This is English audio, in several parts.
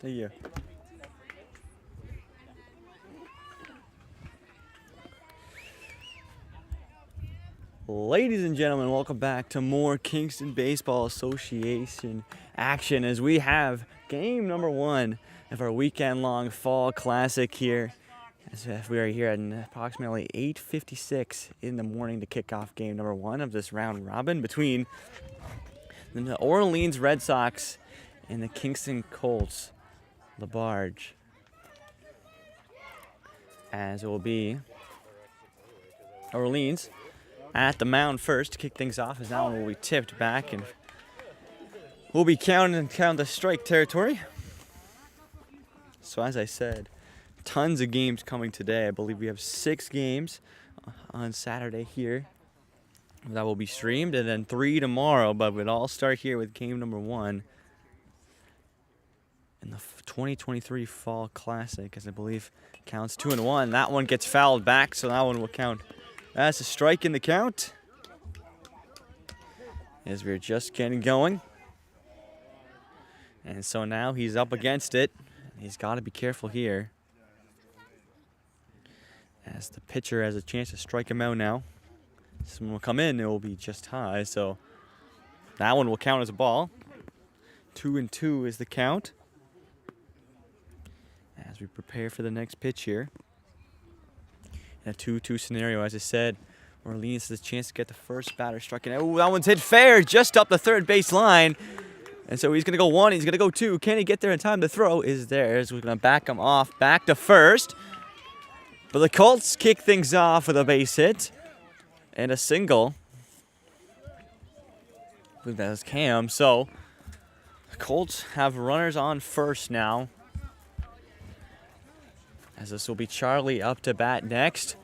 Thank you. Ladies and gentlemen, welcome back to more Kingston Baseball Association action as we have game number 1 of our weekend-long fall classic here. As we are here at approximately 8:56 in the morning to kick off game number 1 of this round robin between the Orleans Red Sox and the Kingston Colts. Labarge. As it will be Orleans at the mound first to kick things off, as that one will be tipped back and we'll be counting the strike territory. So as I said, tons of games coming today. I believe we have 6 games on Saturday here that will be streamed, and then 3 tomorrow, but we'll all start here with game number 1 in the 2023 Fall Classic, as I believe counts 2-1. That one gets fouled back, so that one will count. That's a strike in the count, as we're just getting going. And so now he's up against it. He's got to be careful here, as the pitcher has a chance to strike him out now. This one will come in, it will be just high, so that one will count as a ball. 2-2 is the count, as we prepare for the next pitch here. In a 2-2 scenario, as I said, Orleans has a chance to get the first batter striking out. Ooh, that one's hit fair, just up the third base line. And so he's going to go 1, he's going to go 2. Can he get there in time? The throw is there, as we're going to back him off, back to first. But the Colts kick things off with a base hit and a single. I believe that was Cam. So the Colts have runners on first now, as this will be Charlie up to bat next,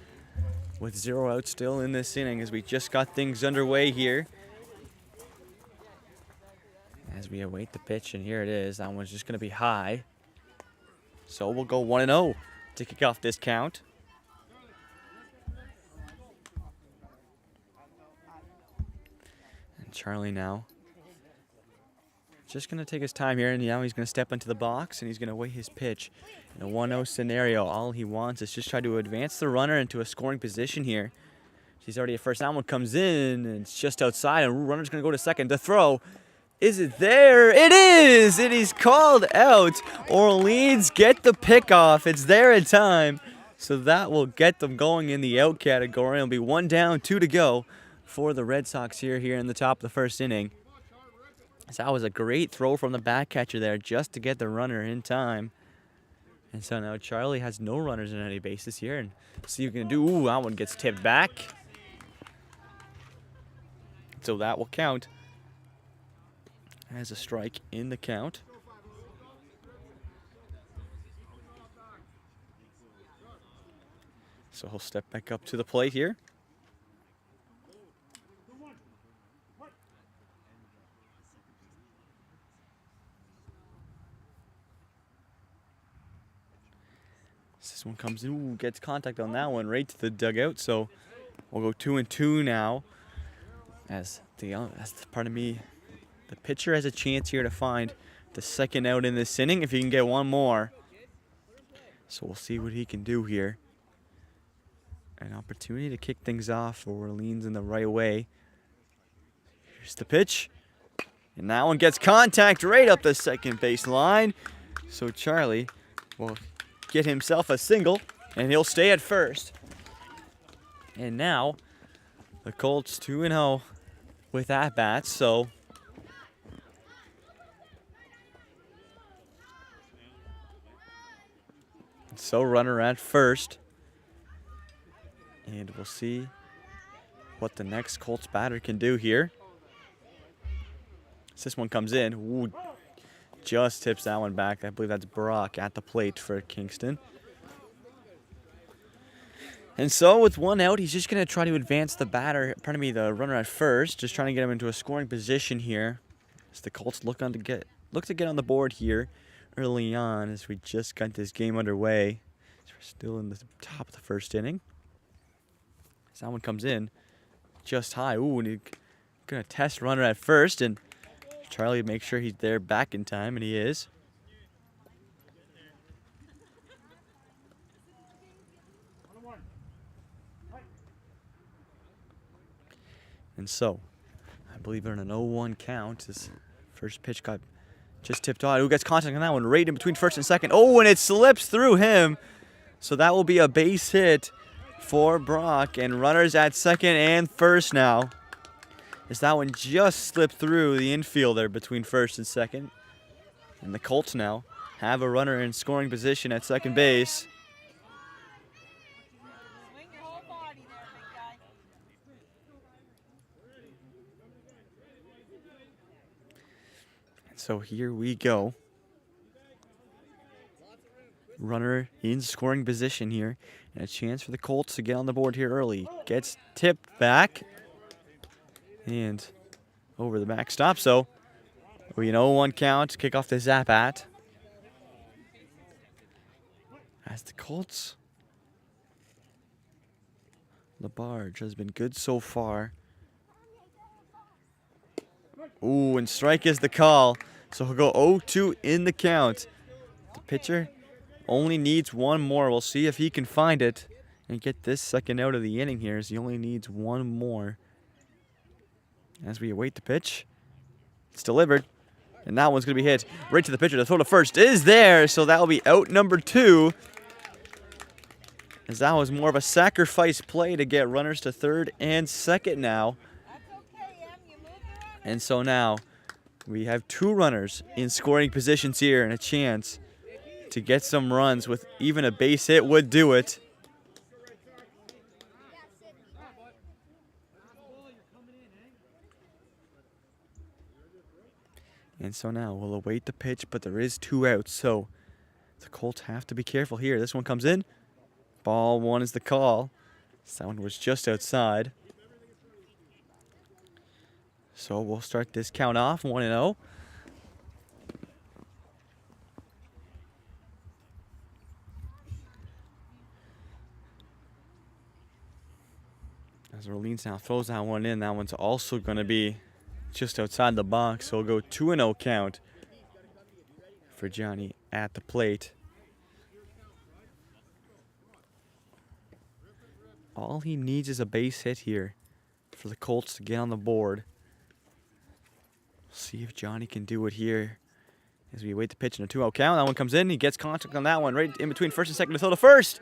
with 0 out still in this inning, as we just got things underway here. As we await the pitch, and here it is. That one's just going to be high. So we'll go 1-0 to kick off this count. And Charlie now just going to take his time here, and now he's going to step into the box, and he's going to weigh his pitch. In a 1-0 scenario, all he wants is just try to advance the runner into a scoring position here. He's already at first. That one comes in, and it's just outside, and runner's going to go to second. The throw, is it there? It is! It is called out. Orleans get the pickoff. It's there in time. So that will get them going in the out category. It'll be 1 down, 2 to go for the Red Sox here in the top of the first inning. So that was a great throw from the back catcher there just to get the runner in time. And so now Charlie has no runners on any bases here, and see what he can do. Ooh, that one gets tipped back. So that will count as a strike in the count. So he'll step back up to the plate here. This one comes in, ooh, gets contact on that one right to the dugout. So we'll go 2-2 now. As the pitcher has a chance here to find the second out in this inning if he can get one more. So we'll see what he can do here. An opportunity to kick things off for Orleans in the right way. Here's the pitch, and that one gets contact right up the second base line. So Charlie will get himself a single, and he'll stay at first. And now the Colts 2-0 with at-bats, so runner at first. And we'll see what the next Colts batter can do here. As this one comes in, ooh, just tips that one back. I believe that's Brock at the plate for Kingston. And so with 1 out, he's just going to try to advance the runner at first, just trying to get him into a scoring position here. As the Colts look to get on the board here early on, as we just got this game underway. So we're still in the top of the first inning. As that one comes in just high. Ooh, and he's going to test runner at first, and Charlie makes sure he's there back in time, and he is. And so, I believe they're in an 0-1 count. His first pitch got just tipped off. Who gets contact on that one? Right in between first and second. Oh, and it slips through him. So that will be a base hit for Brock. And runners at second and first now. As that one just slipped through the infielder between first and second. And the Colts now have a runner in scoring position at second base. So here we go. Runner in scoring position here. And a chance for the Colts to get on the board here early. Gets tipped back. And over the backstop. So we know 1 count. Kick off the zap at. As the Colts. Labarge has been good so far. Ooh, and strike is the call. So he'll go 0-2 in the count. The pitcher only needs 1 more. We'll see if he can find it and get this second out of the inning here, as he only needs 1 more. As we await the pitch, it's delivered. And that one's going to be hit right to the pitcher. The throw to first is there, so that will be out number 2. As that was more of a sacrifice play to get runners to third and second now. And so now we have 2 runners in scoring positions here and a chance to get some runs with even a base hit would do it. And so now we'll await the pitch, but there is 2 outs, so the Colts have to be careful here. This one comes in. Ball 1 is the call. That one was just outside. So we'll start this count off 1-0. As Orleans now throws that one in, that one's also going to be just outside the box. So we'll go 2-0 count for Johnny at the plate. All he needs is a base hit here for the Colts to get on the board. See if Johnny can do it here as we wait the pitch in a 2-0 count. That one comes in. He gets contact on that one right in between first and second. To throw to first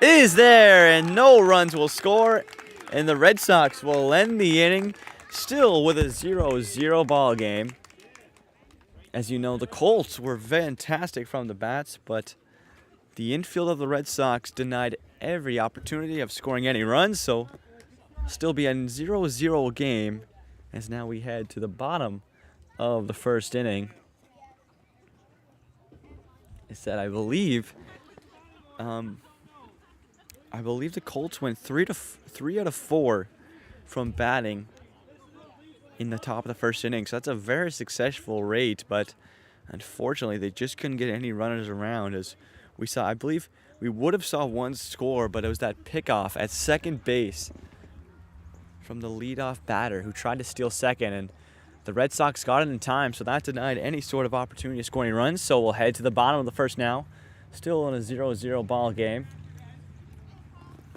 is there, and no runs will score. And the Red Sox will end the inning still with a 0-0 ball game. As you know, the Colts were fantastic from the bats, but the infield of the Red Sox denied every opportunity of scoring any runs. So still be a 0-0 game as now we head to the bottom of the first inning. Is that I believe the Colts went 3 out of 4 from batting in the top of the first inning. So that's a very successful rate, but unfortunately they just couldn't get any runners around. As we saw, I believe we would have saw 1 score, but it was that pickoff at second base from the leadoff batter who tried to steal second, and the Red Sox got it in time, so that denied any sort of opportunity to score any runs. So we'll head to the bottom of the first now. Still in a 0-0 ball game.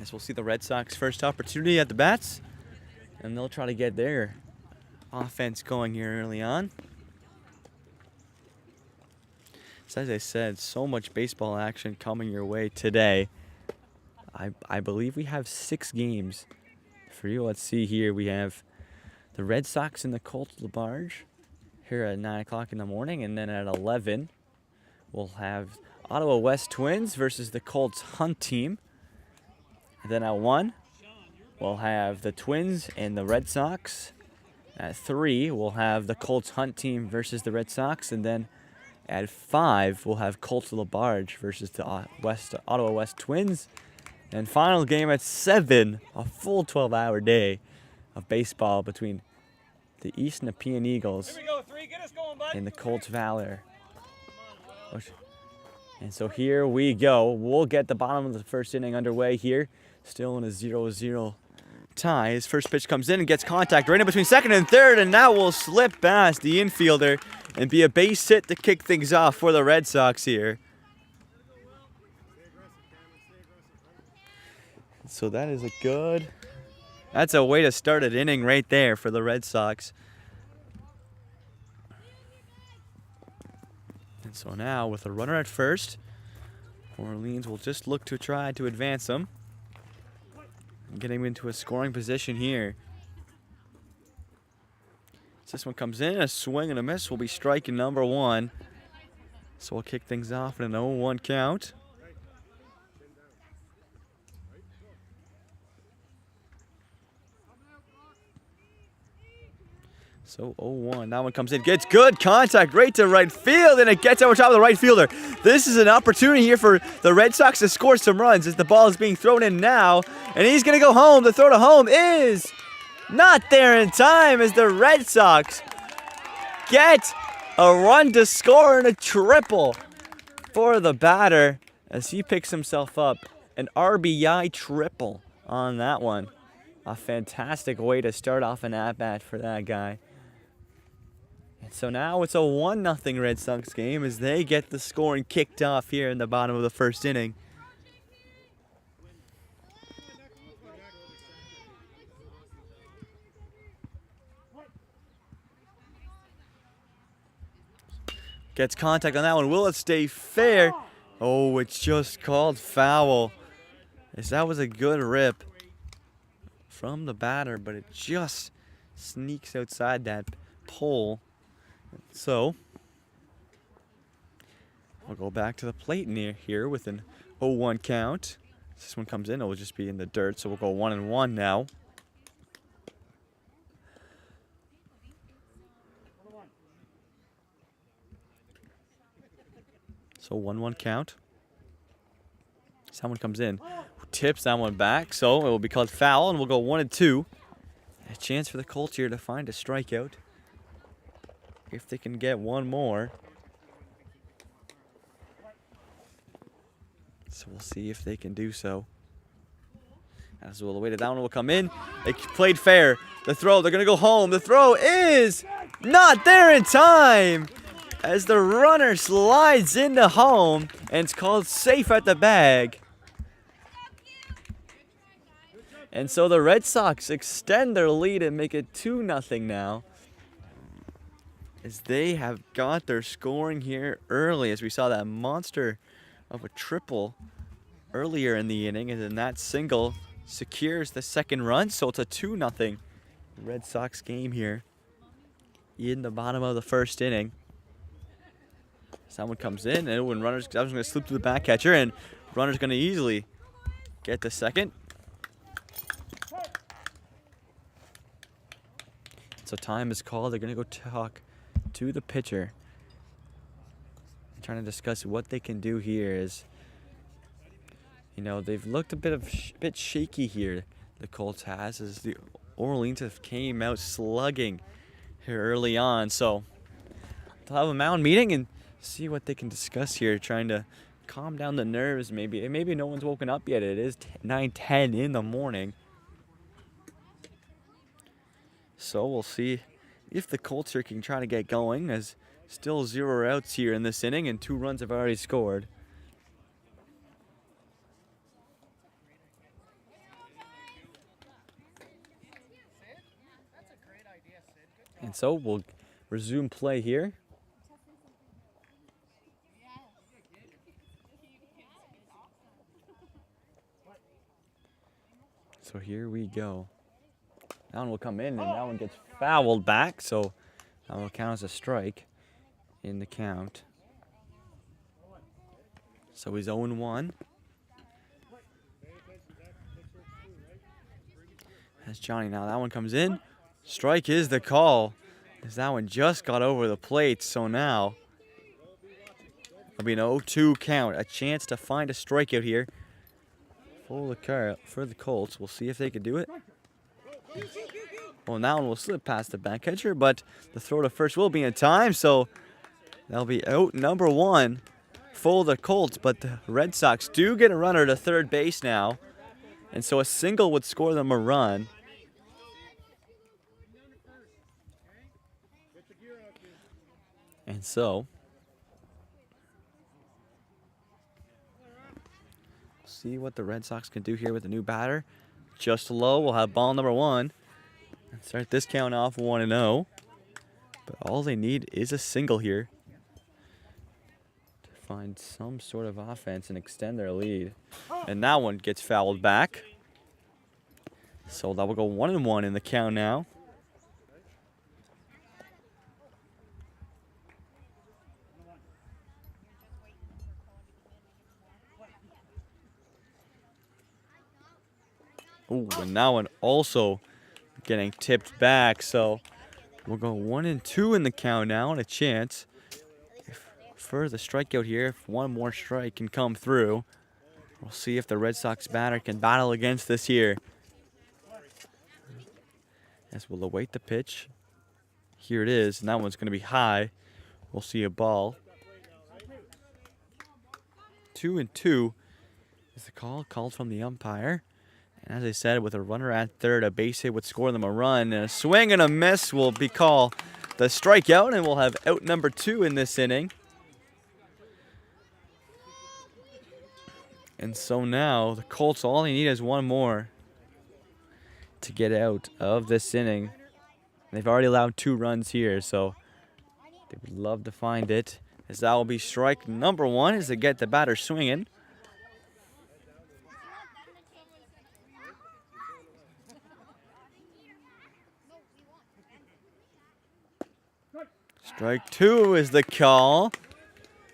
As we'll see the Red Sox first opportunity at the bats, and they'll try to get their offense going here early on. So as I said, so much baseball action coming your way today. I believe we have 6 games for you. Let's see here. We have the Red Sox and the Colts Labarge here at 9 o'clock in the morning. And then at 11, we'll have Ottawa West Twins versus the Colts Hunt team. And then at 1, we'll have the Twins and the Red Sox. At 3, we'll have the Colts Hunt team versus the Red Sox. And then at 5, we'll have Colts Labarge versus the Ottawa West Twins. And final game at 7, a full 12-hour day of baseball between the East Nepean Eagles and the Colts Valor. And so here we go. We'll get the bottom of the first inning underway here. Still in a 0-0 tie. His first pitch comes in and gets contact right in between second and third, and that will slip past the infielder and be a base hit to kick things off for the Red Sox here. So that is a good. That's a way to start an inning right there for the Red Sox. And so now with a runner at first, Orleans will just look to try to advance them. Getting him into a scoring position here. As this one comes in, a swing and a miss will be striking number one. So we'll kick things off in an 0-1 count. So 0-1. That one comes in, gets good contact right to right field, and it gets over top of the right fielder. This is an opportunity here for the Red Sox to score some runs as the ball is being thrown in now, and he's going to go home. The throw to home is not there in time as the Red Sox get a run to score and a triple for the batter as he picks himself up an RBI triple on that one. A fantastic way to start off an at-bat for that guy. And so now it's a 1-0 Red Sox game as they get the scoring kicked off here in the bottom of the first inning. Gets contact on that one. Will it stay fair? Oh, it's just called foul. As that was a good rip from the batter, but it just sneaks outside that pole. So we'll go back to the plate near here with an 0-1 count. This one comes in, it will just be in the dirt, so we'll go 1-1 now. So 1-1 count. Someone comes in, tips that one back, so it will be called foul, and we'll go 1-2. A chance for the Colts here to find a strikeout. If they can get one more. So we'll see if they can do so. As well, the way that one will come in. They played fair. The throw, they're going to go home. The throw is not there in time as the runner slides into home, and it's called safe at the bag. And so the Red Sox extend their lead and make it 2-0 now, as they have got their scoring here early, as we saw that monster of a triple earlier in the inning, and then that single secures the second run. So it's a 2-0 Red Sox game here in the bottom of the first inning. Someone comes in, and when runners, I was going to slip to the back catcher, and runner's going to easily get the second. So time is called. They're going to go talk to the pitcher. Trying to discuss what they can do here. Is, you know, they've looked a bit shaky here, the Colts has, as the Orleans have came out slugging here early on. So they'll have a mound meeting and see what they can discuss here, trying to calm down the nerves. Maybe no one's woken up yet. It is 9:10 in the morning. So we'll see if the Colts here can try to get going, as still 0 outs here in this inning and 2 runs have already scored. And so we'll resume play here. So here we go. That one will come in, and that one gets fouled back, so that will count as a strike in the count. So he's 0-1. That's Johnny now. That one comes in. Strike is the call, as that one just got over the plate. So now it'll be an 0-2 count. A chance to find a strikeout here for the Colts. We'll see if they can do it. Well, that one will slip past the back catcher, but the throw to first will be in time, so that'll be out number 1 for the Colts. But the Red Sox do get a runner to third base now, and so a single would score them a run. And so see what the Red Sox can do here with the new batter. Just low. We'll have ball number 1. And start this count off 1-0. But all they need is a single here to find some sort of offense and extend their lead. And that one gets fouled back. So that will go 1-1 in the count now. Ooh, and that one also getting tipped back. So we'll go 1-2 in the count now, and a chance for the strikeout here. If one more strike can come through, we'll see if the Red Sox batter can battle against this here. As we'll await the pitch. Here it is, and that one's going to be high. We'll see a ball. 2-2 is the call called from the umpire. And as I said, with a runner at third, a base hit would score them a run. And a swing and a miss will be called the strikeout, and we'll have out number 2 in this inning. And so now the Colts, all they need is one more to get out of this inning. They've already allowed 2 runs here, so they would love to find it. As that will be strike number 1 as they get the batter swinging. Strike 2 is the call.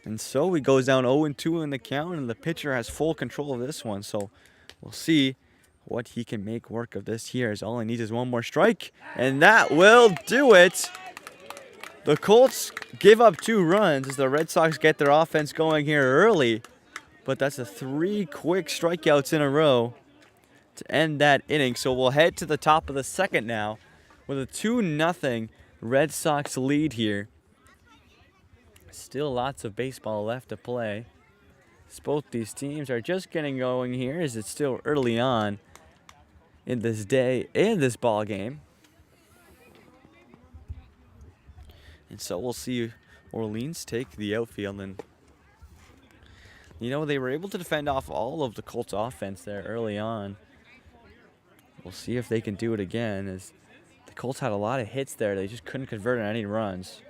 And so he goes down 0-2 in the count, and the pitcher has full control of this one. So we'll see what he can make work of this here, as all he needs is one more strike. And that will do it. The Colts give up 2 runs as the Red Sox get their offense going here early. But that's 3 quick strikeouts in a row to end that inning. So we'll head to the top of the second now with a 2-0 Red Sox lead here. Still lots of baseball left to play. As both these teams are just getting going here, as it's still early on in this day, in this ball game. And so we'll see Orleans take the outfield. And, you know, they were able to defend off all of the Colts offense there early on. We'll see if they can do it again, as the Colts had a lot of hits there. They just couldn't convert on any runs.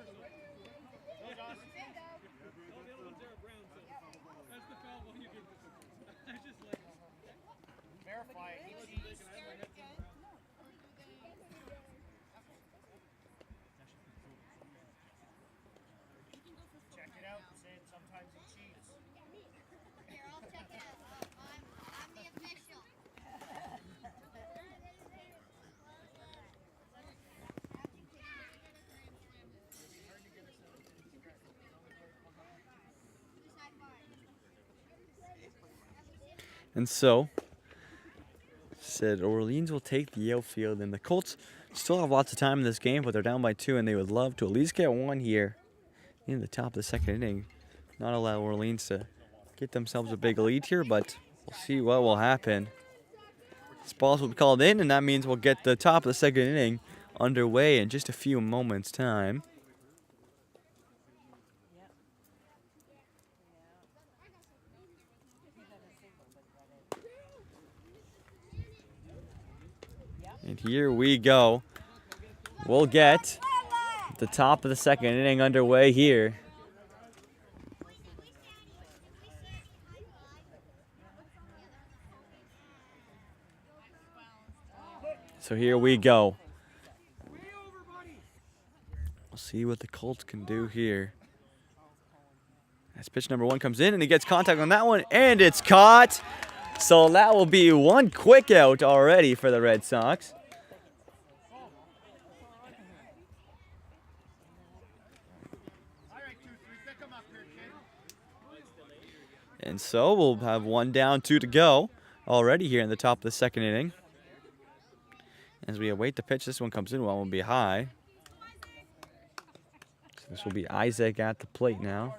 And so, said Orleans will take the outfield, and the Colts still have lots of time in this game, but they're down by 2, and they would love to at least get 1 here in the top of the second inning. Not allow Orleans to get themselves a big lead here, but we'll see what will happen. This balls will be called in, and that means we'll get the top of the second inning underway in just a few moments' time. And here we go. We'll get the top of the second inning underway here. So here we go. We'll see what the Colts can do here. As pitch number 1 comes in, and he gets contact on that one, and it's caught. So that will be 1 quick out already for the Red Sox. And so we'll have 1 down, 2 to go already here in the top of the second inning. As we await the pitch, this one comes in, one will be high. So this will be Isaac at the plate now.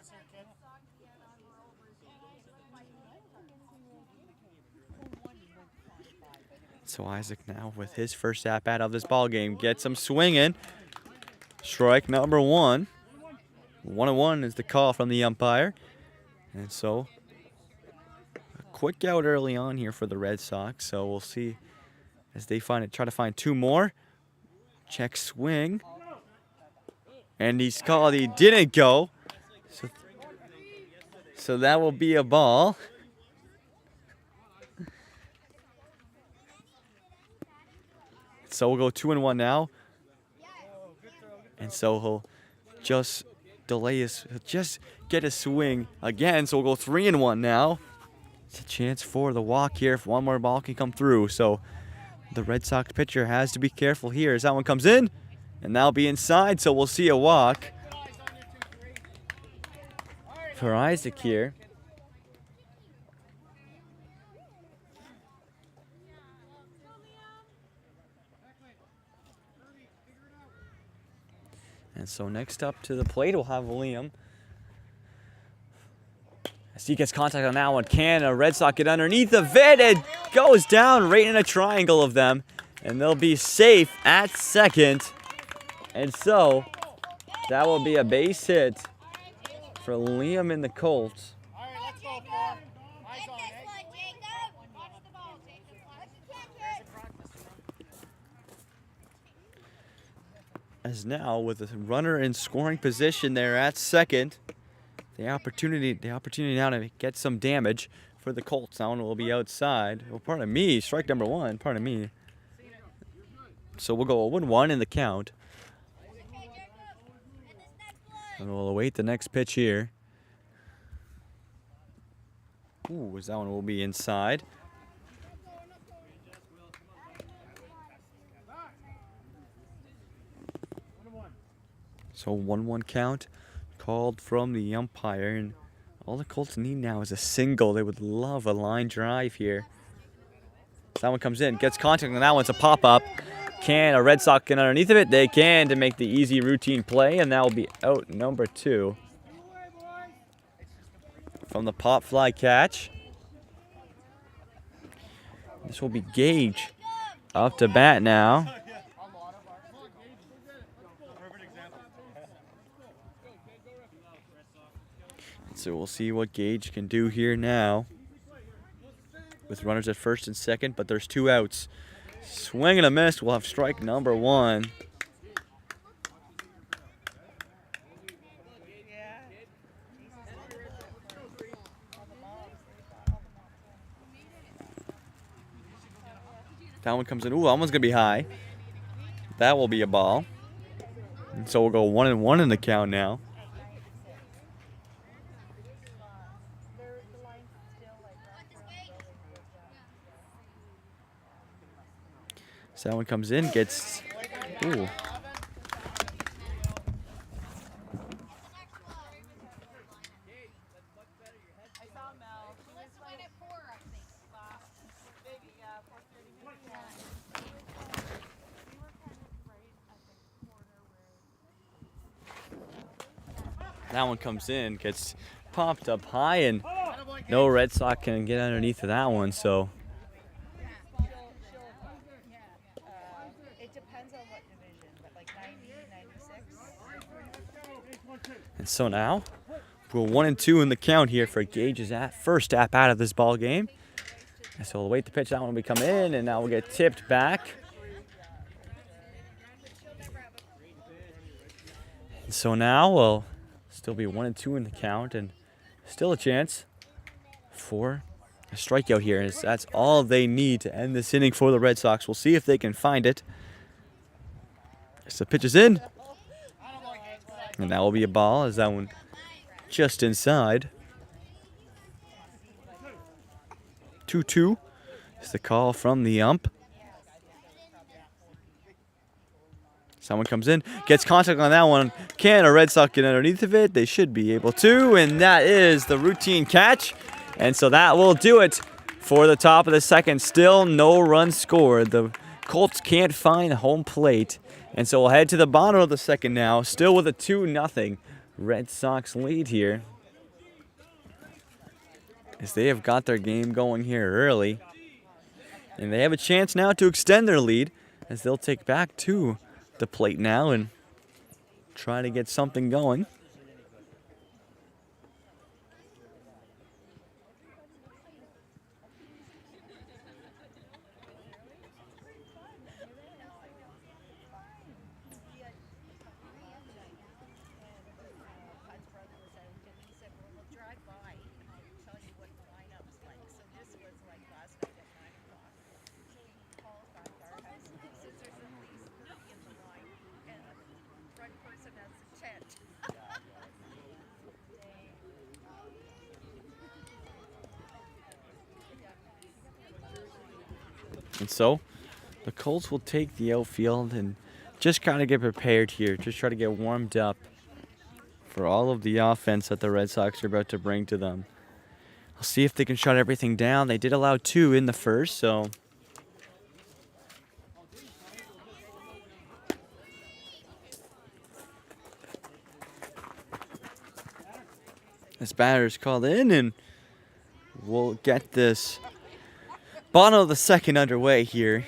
So Isaac now with his first at-bat of this ball game gets him swinging. Strike number 1. 1-1 is the call from the umpire. And so a quick out early on here for the Red Sox, so we'll see as they try to find two more. Check swing. And he's called. He didn't go. So that will be a ball. So we'll go 2-1 now. And so he'll just delay his, he'll just get a swing again. So we'll go 3-1 now. It's a chance for the walk here if one more ball can come through. So the Red Sox pitcher has to be careful here as that one comes in. And that'll be inside, so we'll see a walk for Isaac here. And so next up to the plate, we'll have Liam. As he gets contact on that one, can a Red Sox get underneath of it? It goes down right in a triangle of them, and they'll be safe at second. And so that will be a base hit for Liam and the Colts. All right, let's go, Four. Eyes on it. Watch the ball, Jacob. As now with a runner in scoring position there at second, the opportunity now to get some damage for the Colts. That one will be outside. Well, pardon me, strike number one. Pardon me. So we'll go 0-1 in the count. And we'll await the next pitch here. Ooh, as that one will be inside. So 1-1 count called from the umpire. And all the Colts need now is a single. They would love a line drive here. So that one comes in, gets contact on that one. It's a pop-up. Can a Red Sox get underneath of it? They can to make the easy routine play, and that will be out number 2 from the pop fly catch. This will be Gage up to bat now. So we'll see what Gage can do here now with runners at first and second, but there's 2 outs. Swing and a miss. We'll have strike number 1. That one comes in. Ooh, that one's going to be high. That will be a ball. And so we'll go 1-1 in the count now. So that one comes in, gets, ooh. That one comes in, gets popped up high, and no Red Sox can get underneath of that one, so. And so now, we're 1-2 in the count here for Gage's first at bat of this ball game. And so we'll wait the pitch. That one will be come in, and now we'll get tipped back. And so now we'll still be 1-2 in the count, and still a chance for a strikeout here. And that's all they need to end this inning for the Red Sox. We'll see if they can find it. So the pitch is in. And that will be a ball as that one just inside. 2-2 is the call from the ump. Someone comes in, gets contact on that one. Can a Red Sox get underneath of it? They should be able to, and that is the routine catch. And so that will do it for the top of the second. Still no runs scored. The Colts can't find home plate. And so we'll head to the bottom of the second now, still with a 2-0 Red Sox lead here. As they have got their game going here early. And they have a chance now to extend their lead as they'll take back to the plate now and try to get something going. And so the Colts will take the outfield and just kind of get prepared here. Just try to get warmed up for all of the offense that the Red Sox are about to bring to them. I'll see if they can shut everything down. They did allow 2 in the first, so. This batter's called in, and we'll get this bottom of the second underway here.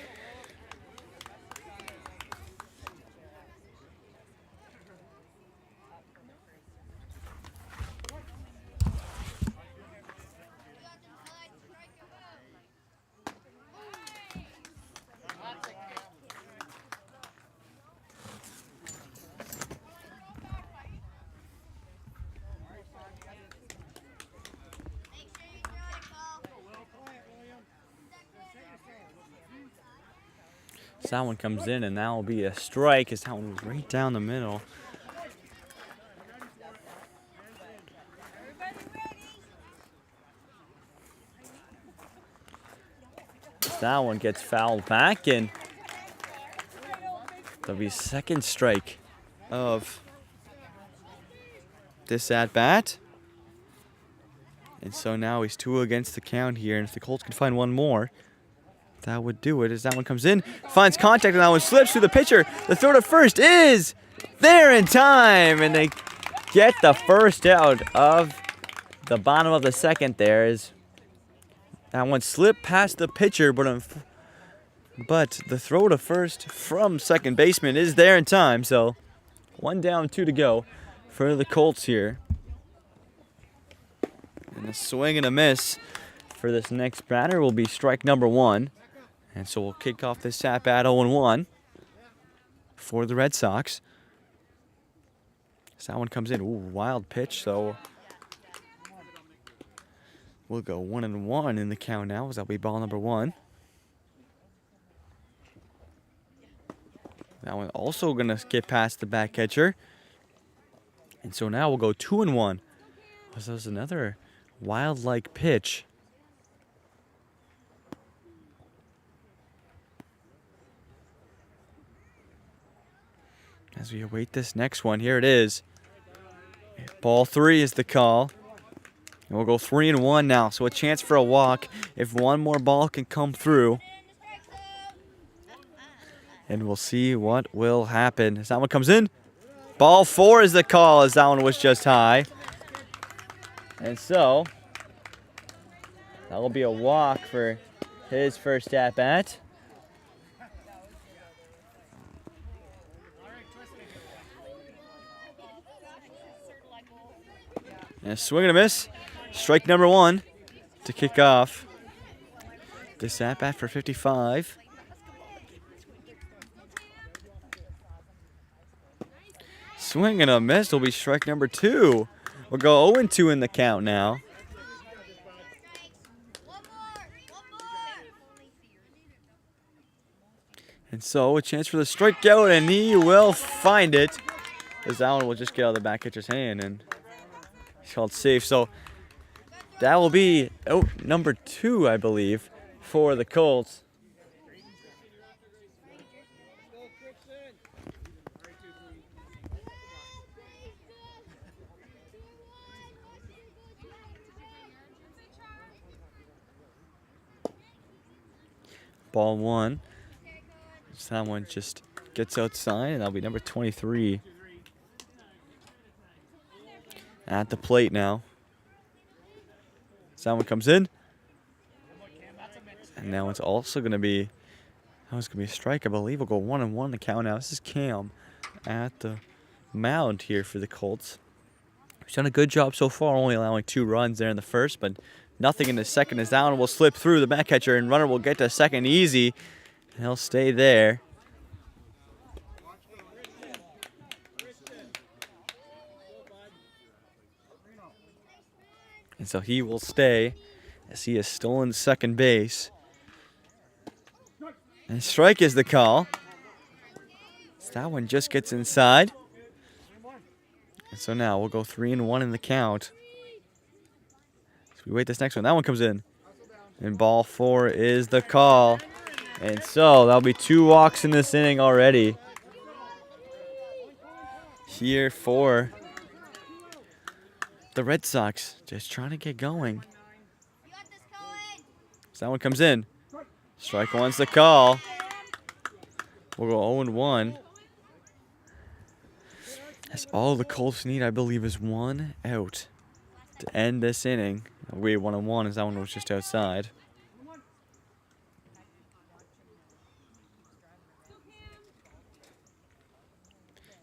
So that one comes in, and that will be a strike as that one was right down the middle. That one gets fouled back, and there'll be second strike of this at bat. And so now he's 2 against the count here, and if the Colts can find one more, that would do it as that one comes in, finds contact, and that one slips through the pitcher. The throw to first is there in time, and they get the first out of the bottom of the second there. Is that one slipped past the pitcher, but the throw to first from second baseman is there in time. So 1 down, 2 to go for the Colts here. And a swing and a miss for this next batter will be strike number 1. And so we'll kick off this at bat 0-1 for the Red Sox. So that one comes in. Ooh, wild pitch. So we'll go 1-1 in the count now, as that'll be ball number 1. That one also going to get past the back catcher. And so now we'll go 2-1. So there's another wild-like pitch. As we await this next one, here it is. Ball 3 is the call. And we'll go 3-1 now. So a chance for a walk if one more ball can come through. And we'll see what will happen. As that one comes in, ball 4 is the call, as that one was just high. And so that will be a walk for his first at bat. And a swing and a miss. Strike number 1 to kick off this at bat for 55. Swing and a miss will be strike number 2. We'll go 0-2 in the count now. And so a chance for the strikeout, and he will find it. As that one will just get out of the back catcher's hand, and he's called safe. So that will be out number 2, I believe, for the Colts. Ball 1. So that one just gets outside, and that'll be number 23 at the plate now. So that one comes in, and now it's also going to be, a strike, I believe. We'll go 1-1 the count now. This is Cam at the mound here for the Colts. He's done a good job so far, only allowing 2 runs there in the first, but nothing in the second. As that one will slip through the back catcher, and runner will get to second easy, and he'll stay there. And so he will stay as he has stolen second base. And strike is the call. So that one just gets inside. And so now we'll go 3-1 in the count. So we wait this next one. That one comes in. And ball 4 is the call. And so that'll be 2 walks in this inning already. Here for the Red Sox, just trying to get going. So that one comes in. Strike one's the call. We'll go 0-1. That's all the Colts need, I believe, is 1 out to end this inning. We 1-1 as that one was just outside.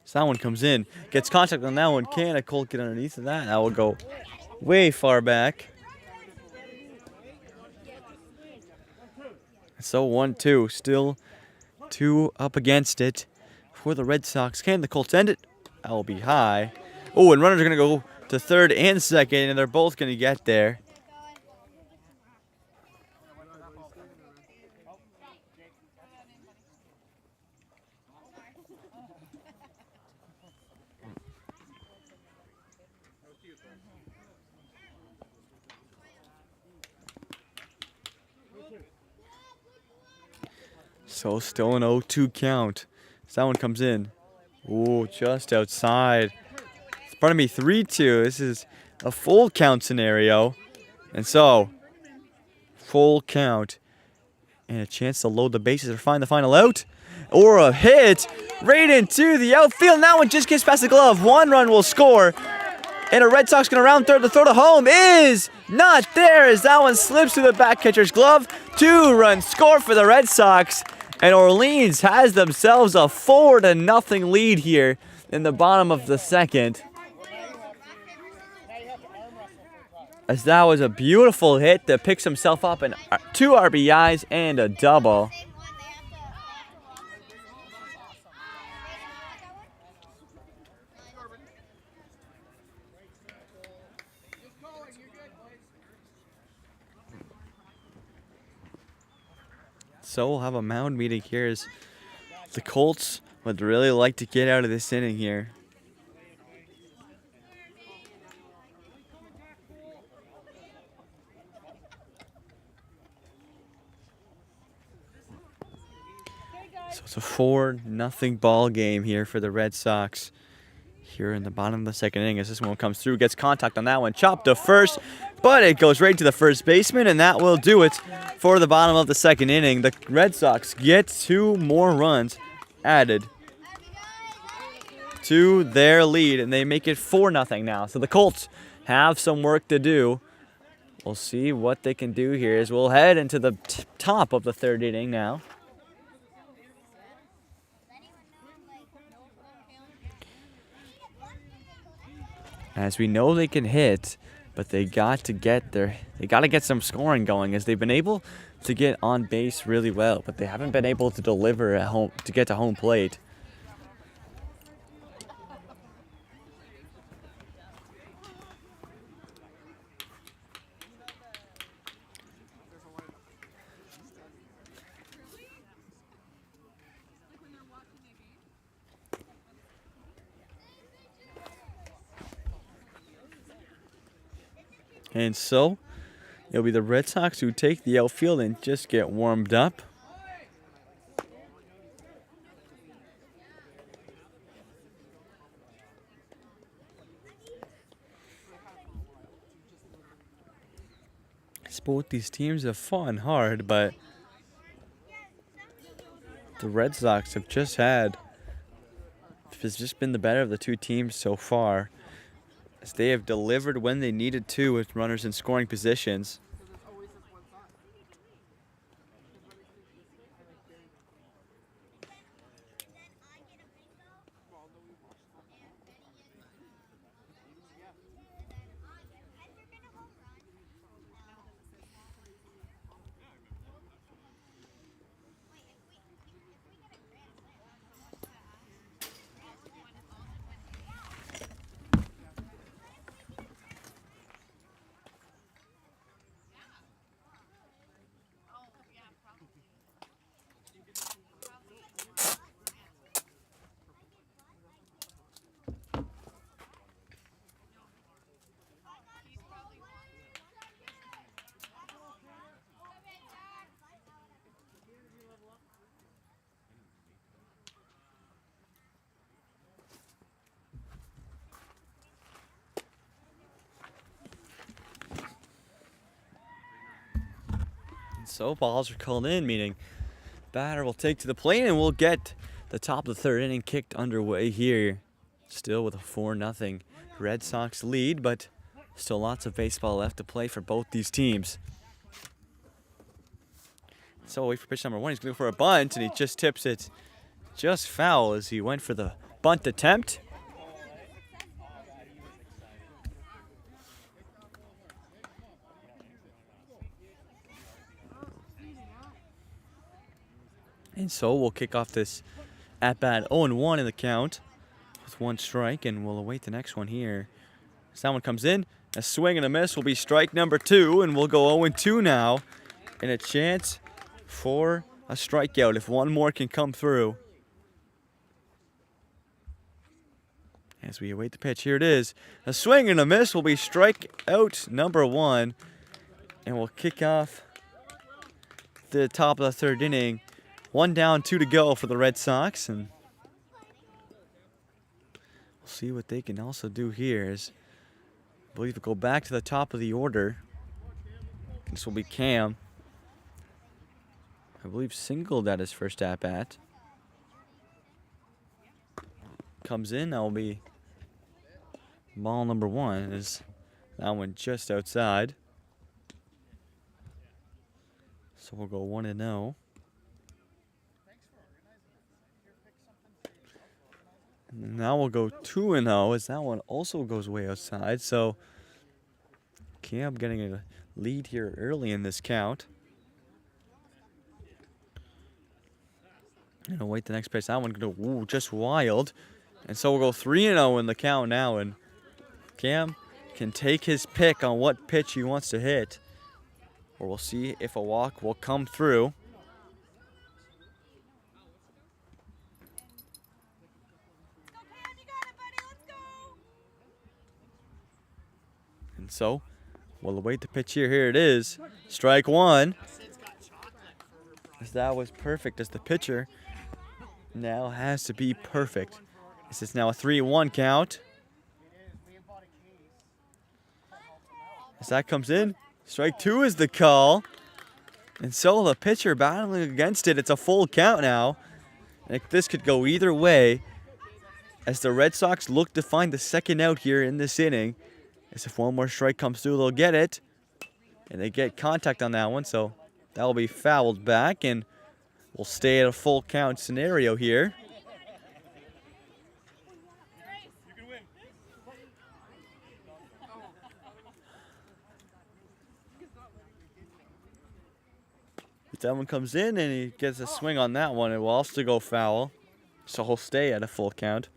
So that one comes in, gets contact on that one. Can a Colt get underneath of that? That will go way far back. So 1-2, still 2 up against it for the Red Sox. Can the Colts end it? That will be high. Oh, and runners are going to go to third and second, and they're both going to get there. So still an 0-2 count. So that one comes in. Ooh, just outside. Pardon me, 3-2. This is a full count scenario. And so, full count. And a chance to load the bases or find the final out. Or a hit right into the outfield. And that one just gets past the glove. 1 run will score. And a Red Sox going to round third. The throw to home is not there as that one slips through the back catcher's glove. 2-run score for the Red Sox. And Orleans has themselves a 4-0 lead here in the bottom of the second. As that was a beautiful hit that picks himself up in 2 RBIs and a double. So we'll have a mound meeting here as the Colts would really like to get out of this inning here. So it's a 4-0 ball game here for the Red Sox. Here in the bottom of the second inning as this one comes through, gets contact on that one, chopped to first, but it goes right to the first baseman, and that will do it for the bottom of the second inning. The Red Sox get 2 more runs added to their lead, and they make it 4-0 now. So the Colts have some work to do. We'll see what they can do here as we'll head into the top of the third inning now. As we know they can hit, but they got to get some scoring going as they've been able to get on base really well, but they haven't been able to deliver at home to get to home plate. And so, it'll be the Red Sox who take the outfield and just get warmed up. Both these teams have fought hard, but the Red Sox have just been the better of the 2 teams so far, as they have delivered when they needed to with runners in scoring positions. So balls are called in, meaning batter will take to the plate, and we'll get the top of the third inning kicked underway here. Still with a 4-0 Red Sox lead, but still lots of baseball left to play for both these teams. So wait for pitch number 1. He's going for a bunt, and he just tips it just foul as he went for the bunt attempt. And so we'll kick off this at-bat 0-1 in the count with 1 strike, and we'll await the next one here. As that one comes in, a swing and a miss will be strike number 2, and we'll go 0-2 now, and a chance for a strikeout if one more can come through. As we await the pitch, here it is. A swing and a miss will be strikeout number 1, and we'll kick off the top of the third inning. 1 down, 2 to go for the Red Sox, and we'll see what they can also do here. As I believe we'll go back to the top of the order. This will be Cam. I believe singled at his first at-bat. Comes in, that will be ball number 1. Is that one just outside. So we'll go 1-0. And now we'll go 2-0 as that one also goes way outside. So Cam getting a lead here early in this count. And await the next pitch. That one going to go just wild. And so we'll go 3-0 in the count now. And Cam can take his pick on what pitch he wants to hit. Or we'll see if a walk will come through. And so we'll await the pitch here. Here it is. Strike 1. As that was perfect as the pitcher now has to be perfect. This is now a 3-1 count. As that comes in, strike 2 is the call. And so the pitcher battling against it. It's a full count now. And this could go either way as the Red Sox look to find the second out here in this inning. As if one more strike comes through, they'll get it. And they get contact on that one, so that will be fouled back. And we'll stay at a full count scenario here. That one comes in and he gets a swing on that one. It will also go foul. So he'll stay at a full count.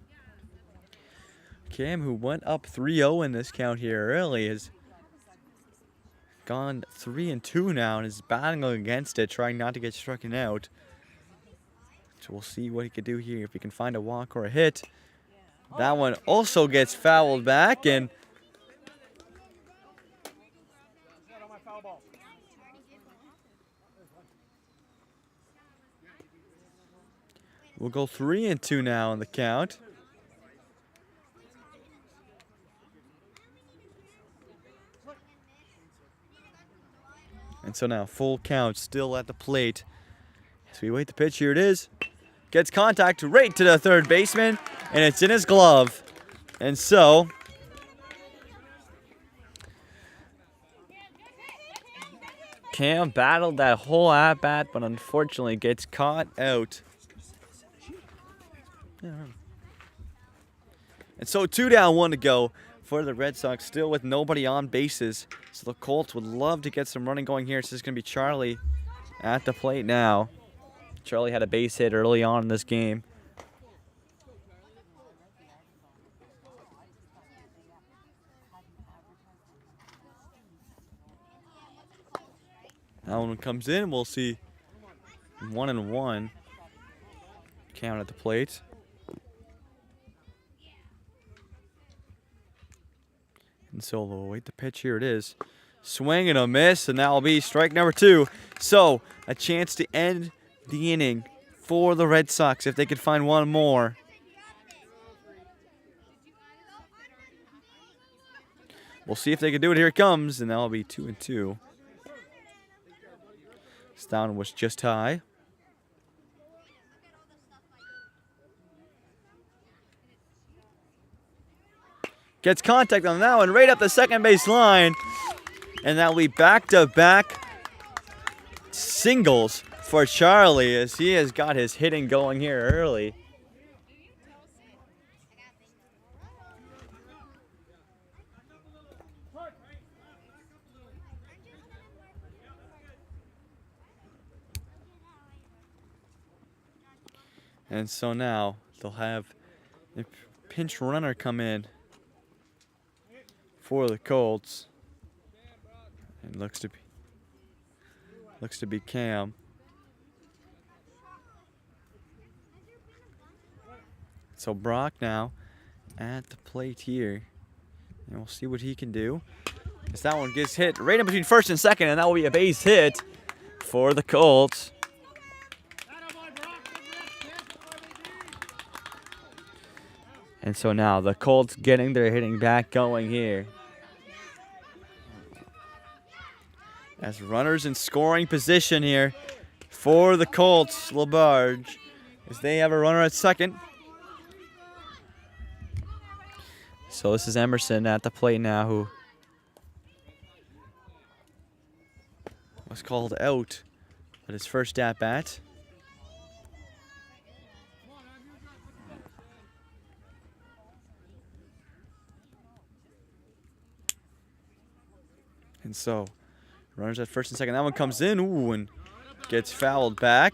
Cam, who went up 3-0 in this count here early, has gone 3-2 now and is battling against it, trying not to get struck out. So we'll see what he can do here, if he can find a walk or a hit. That one also gets fouled back, and we'll go 3-2 now in the count. And so now full count still at the plate. As we wait the pitch, here it is. Gets contact right to the third baseman, and it's in his glove. And so Cam battled that whole at-bat, but unfortunately gets caught out. And so 2 down, 1 to go for the Red Sox, still with nobody on bases. So the Colts would love to get some running going here. So this is going to be Charlie at the plate now. Charlie had a base hit early on in this game. That one comes in. We'll see 1-1 count at the plate. And so we'll wait the pitch. Here it is. Swing and a miss, and that will be strike number 2. So a chance to end the inning for the Red Sox if they could find one more. We'll see if they can do it. Here it comes, and that will be 2-2. This down was just high. Gets contact on that one right up the second base line. And that'll be back-to-back singles for Charlie as he has got his hitting going here early. And so now they'll have a pinch runner come in for the Colts. And looks to be Cam. So Brock now at the plate here. And we'll see what he can do. As that one gets hit right in between first and second, and that will be a base hit for the Colts. And so now the Colts getting their hitting back going here. As runners in scoring position here for the Colts, Labarge, as they have a runner at second. So this is Emerson at the plate now, who was called out at his first at bat. And so, runners at first and second. That one comes in, ooh, and gets fouled back.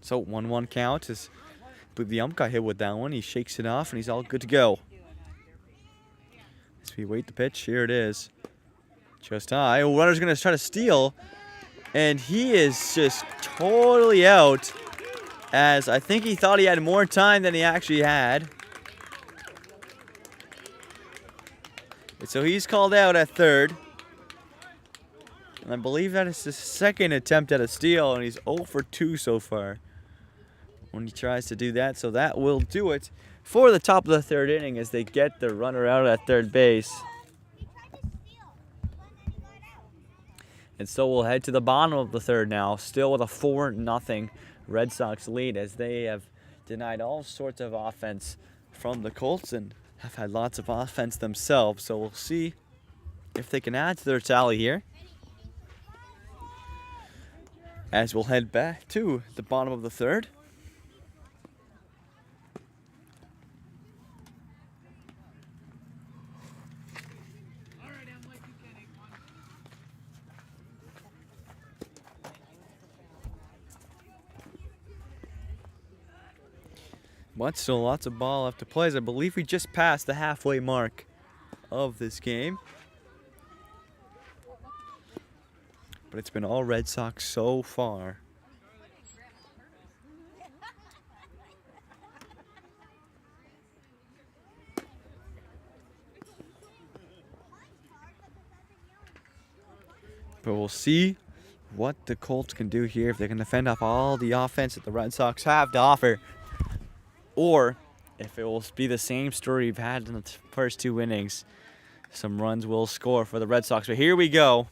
So 1-1 count. I believe the ump got hit with that one. He shakes it off and he's all good to go. As we wait the pitch, here it is. Just high. Oh, runner's gonna try to steal. And he is just totally out, as I think he thought he had more time than he actually had. And so he's called out at third. And I believe that is his second attempt at a steal, and he's 0 for 2 so far when he tries to do that. So that will do it for the top of the third inning as they get the runner out at third base. And so we'll head to the bottom of the third now, still with a 4-0 Red Sox lead, as they have denied all sorts of offense from the Colts and have had lots of offense themselves. So we'll see if they can add to their tally here, as we'll head back to the bottom of the third. But still lots of ball left to play, as I believe we just passed the halfway mark of this game. But it's been all Red Sox so far. But we'll see what the Colts can do here, if they can defend off all the offense that the Red Sox have to offer, or if it will be the same story we've had in the first 2 innings. Some runs will score for the Red Sox. But here we go.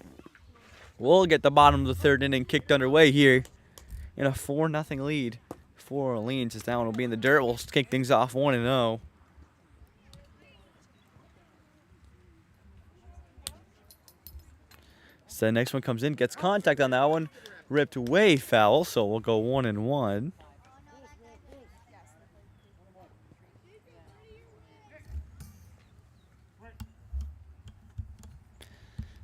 We'll get the bottom of the third inning kicked underway here in a 4-0 lead for Orleans. As that one will be in the dirt. We'll kick things off 1-0. So the next one comes in, gets contact on that one, ripped way foul. So we'll go 1-1.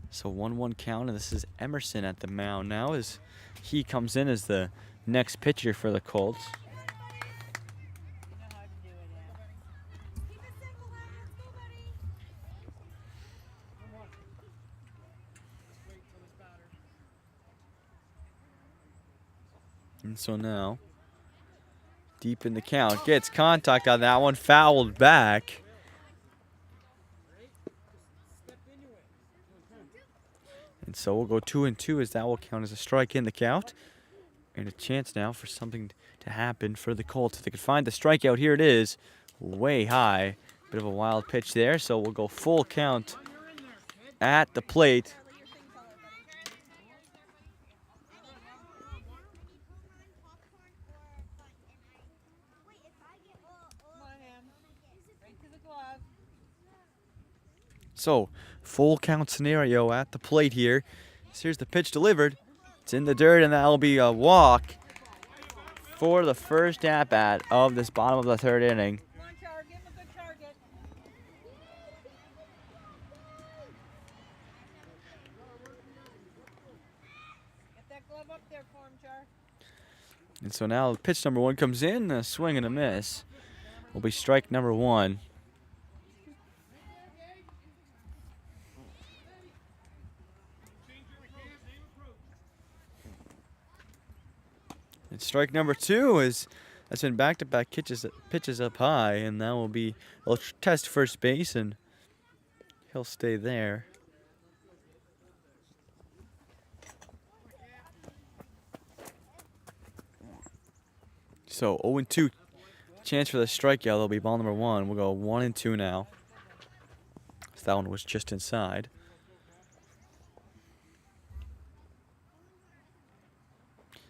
So 1-1 count, and this is Emerson at the mound now as he comes in as the next pitcher for the Colts. And so now, deep in the count, gets contact on that one, fouled back. And so we'll go 2-2, as that will count as a strike in the count. And a chance now for something to happen for the Colts. If they could find the strikeout, here it is. way high. Bit of a wild pitch there, so we'll go full count at the plate. So, full count scenario at the plate here. So here's the pitch delivered. It's in the dirt, and that'll be a walk for the first at-bat of this bottom of the third inning. Come on, Char, give him a good target. Get that glove up there for him, Char. And so now pitch number 1 comes in, a swing and a miss. Will be strike number 1. And strike number 2 that's been back-to-back pitches up high, and that will be, he'll test first base, and he'll stay there. So 0-2 chance for the strikeout. That'll be ball number 1. We'll go 1-2 now. So that one was just inside.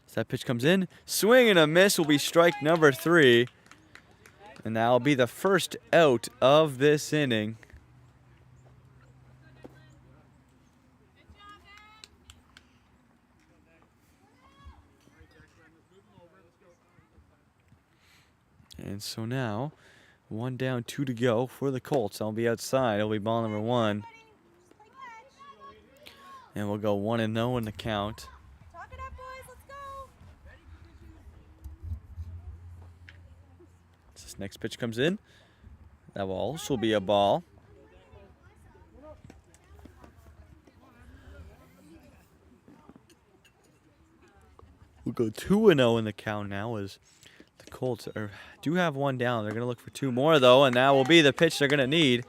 So that pitch comes in. Swing and a miss will be strike number 3. And that'll be the first out of this inning. And so now, 1 down, 2 to go for the Colts. I'll be outside. It'll be ball number 1. And we'll go 1-0 in the count. Talk it up, boys. Let's go. This next pitch comes in. That will also be a ball. We'll go 2-0 in the count now as the Colts do have 1 down. They're going to look for 2 more, though, and that will be the pitch they're going to need.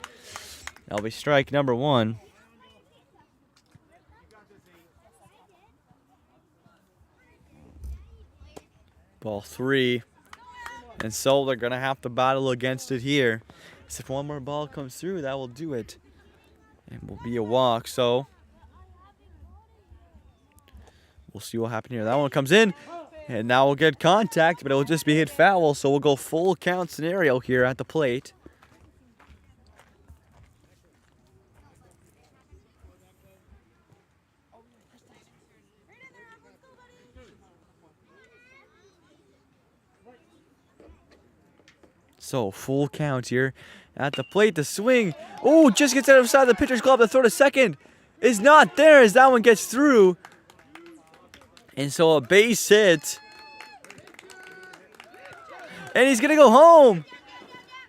That'll be strike number 1. Ball 3. And so they're going to have to battle against it here. So if one more ball comes through, that will do it. And will be a walk, so we'll see what happens here. That one comes in, and now we'll get contact, but it will just be hit foul, so we'll go full count scenario here at the plate. So, full count here at the plate. The swing. Oh, just gets out of side of the pitcher's glove. The throw to second is not there as that one gets through. And so a base hit. And he's going to go home.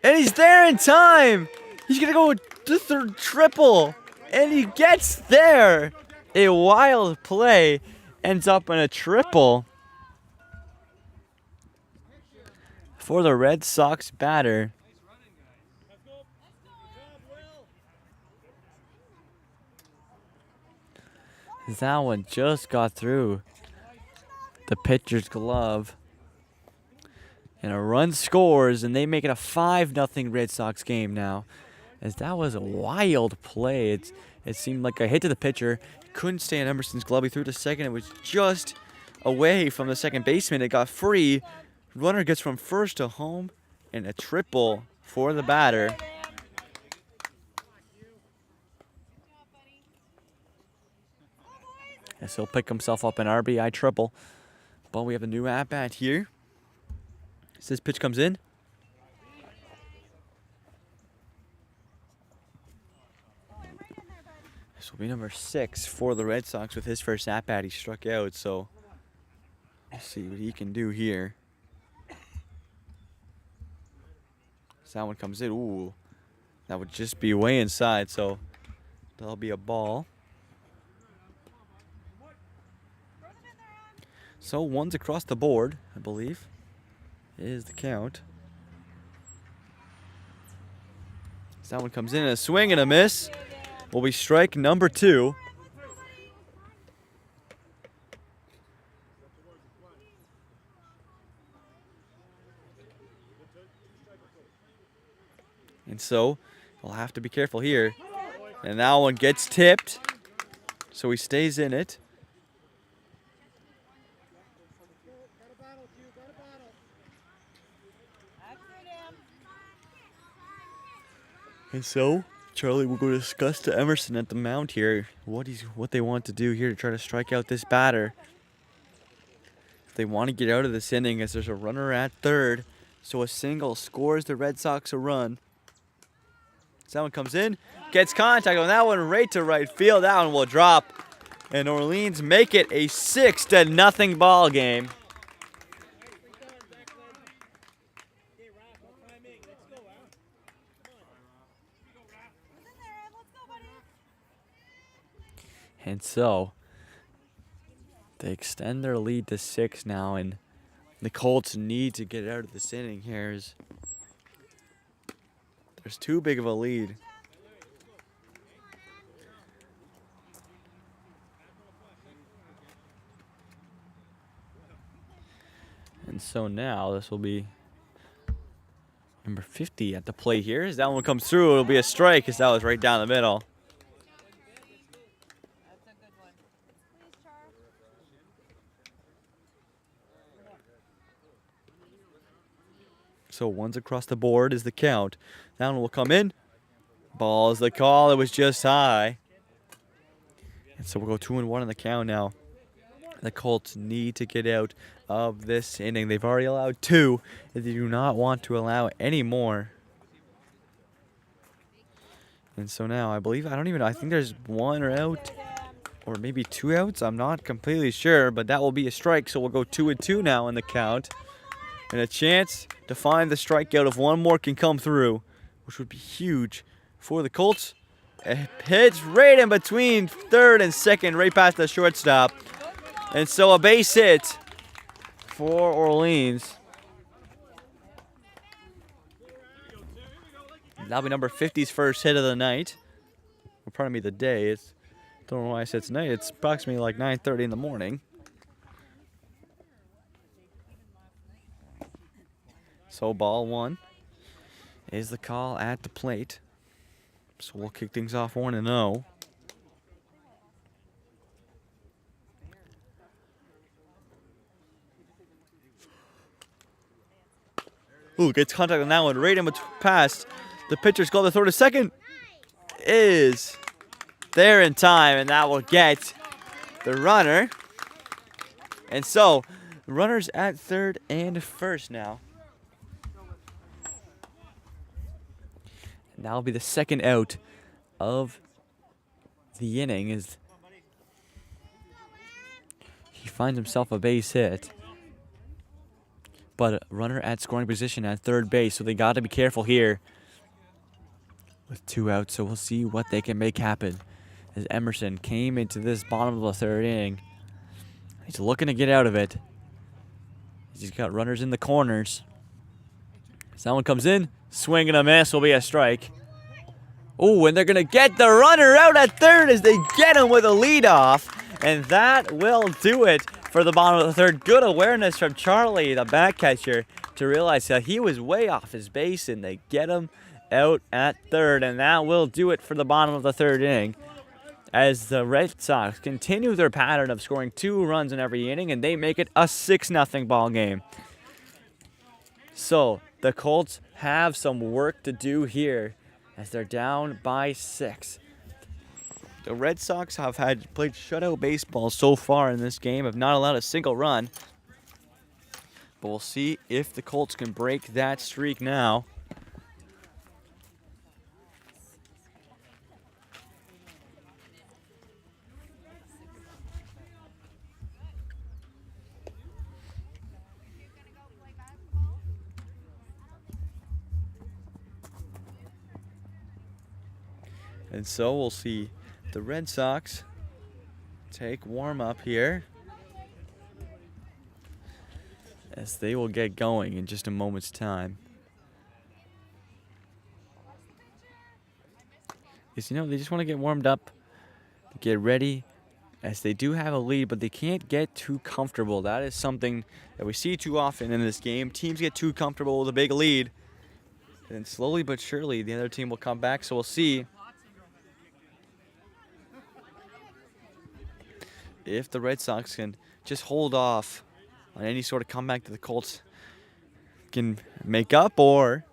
And he's there in time. He's going to go to the triple. And he gets there. A wild play ends up in a triple for the Red Sox batter. That one just got through the pitcher's glove. And a run scores, and they make it a 5-0 Red Sox game now. As that was a wild play. It seemed like a hit to the pitcher. Couldn't stay on Emerson's glove. He threw to second. It was just away from the second baseman. It got free. Runner gets from first to home, and a triple for the batter. As he'll pick himself up an RBI triple. But we have a new at-bat here. As this pitch comes in. This will be number 6 for the Red Sox with his first at-bat. He struck out, so we'll see what he can do here. So that one comes in. Ooh, that would just be way inside, so that'll be a ball. So 1's across the board, I believe, is the count. So that one comes in, a swing and a miss. Will be strike number 2. And so we'll have to be careful here. And that one gets tipped, so he stays in it. And so Charlie will go discuss to Emerson at the mound here what they want to do here to try to strike out this batter. They want to get out of this inning as there's a runner at third. So a single scores the Red Sox a run. So that one comes in, gets contact on that one right to right field. That one will drop. And Orleans make it a 6-0 ball game. And so they extend their lead to 6 now, and the Colts need to get out of this inning here. There's too big of a lead. And so now this will be number 50 at the plate here. As that one comes through, it'll be a strike because that was right down the middle. So one's across the board is the count. That one will come in. Ball is the call. It was just high. And so we'll go 2-1 on the count now. The Colts need to get out of this inning. They've already allowed 2. They do not want to allow any more. And so now I think there's 1 out or maybe 2 outs. I'm not completely sure, but that will be a strike. So we'll go 2-2 now in the count. And a chance to find the strikeout if one more can come through, which would be huge for the Colts. A pitch right in between third and second, right past the shortstop. And so a base hit for Orleans. That'll be number 50's first hit of the night. Or pardon me, the day. Don't know why I said it's night. It's approximately like 9:30 in the morning. So ball 1 is the call at the plate. So we'll kick things off 1-0. Ooh, gets contact on that one right in past. The pitcher's called to throw to second. Is there in time, and that will get the runner. And so the runner's at third and first now. That'll be the second out of the inning as he finds himself a base hit. But a runner at scoring position at third base, so they got to be careful here with 2 outs. So we'll see what they can make happen as Emerson came into this bottom of the third inning. He's looking to get out of it. He's got runners in the corners. Someone comes in. Swing and a miss will be a strike. Oh, and they're going to get the runner out at third as they get him with a leadoff. And that will do it for the bottom of the third. Good awareness from Charlie, the back catcher, to realize that he was way off his base, and they get him out at third. And that will do it for the bottom of the third inning as the Red Sox continue their pattern of scoring 2 runs in every inning, and they make it a 6-0 ball game. So the Colts have some work to do here as they're down by 6. The Red Sox have played shutout baseball so far in this game, have not allowed a single run. But we'll see if the Colts can break that streak now. And so we'll see the Red Sox take warm up here as they will get going in just a moment's time. Because, they just want to get warmed up, get ready, as they do have a lead, but they can't get too comfortable. That is something that we see too often in this game. Teams get too comfortable with a big lead, And slowly but surely, the other team will come back. So we'll see if the Red Sox can just hold off on any sort of comeback that the Colts can make up, or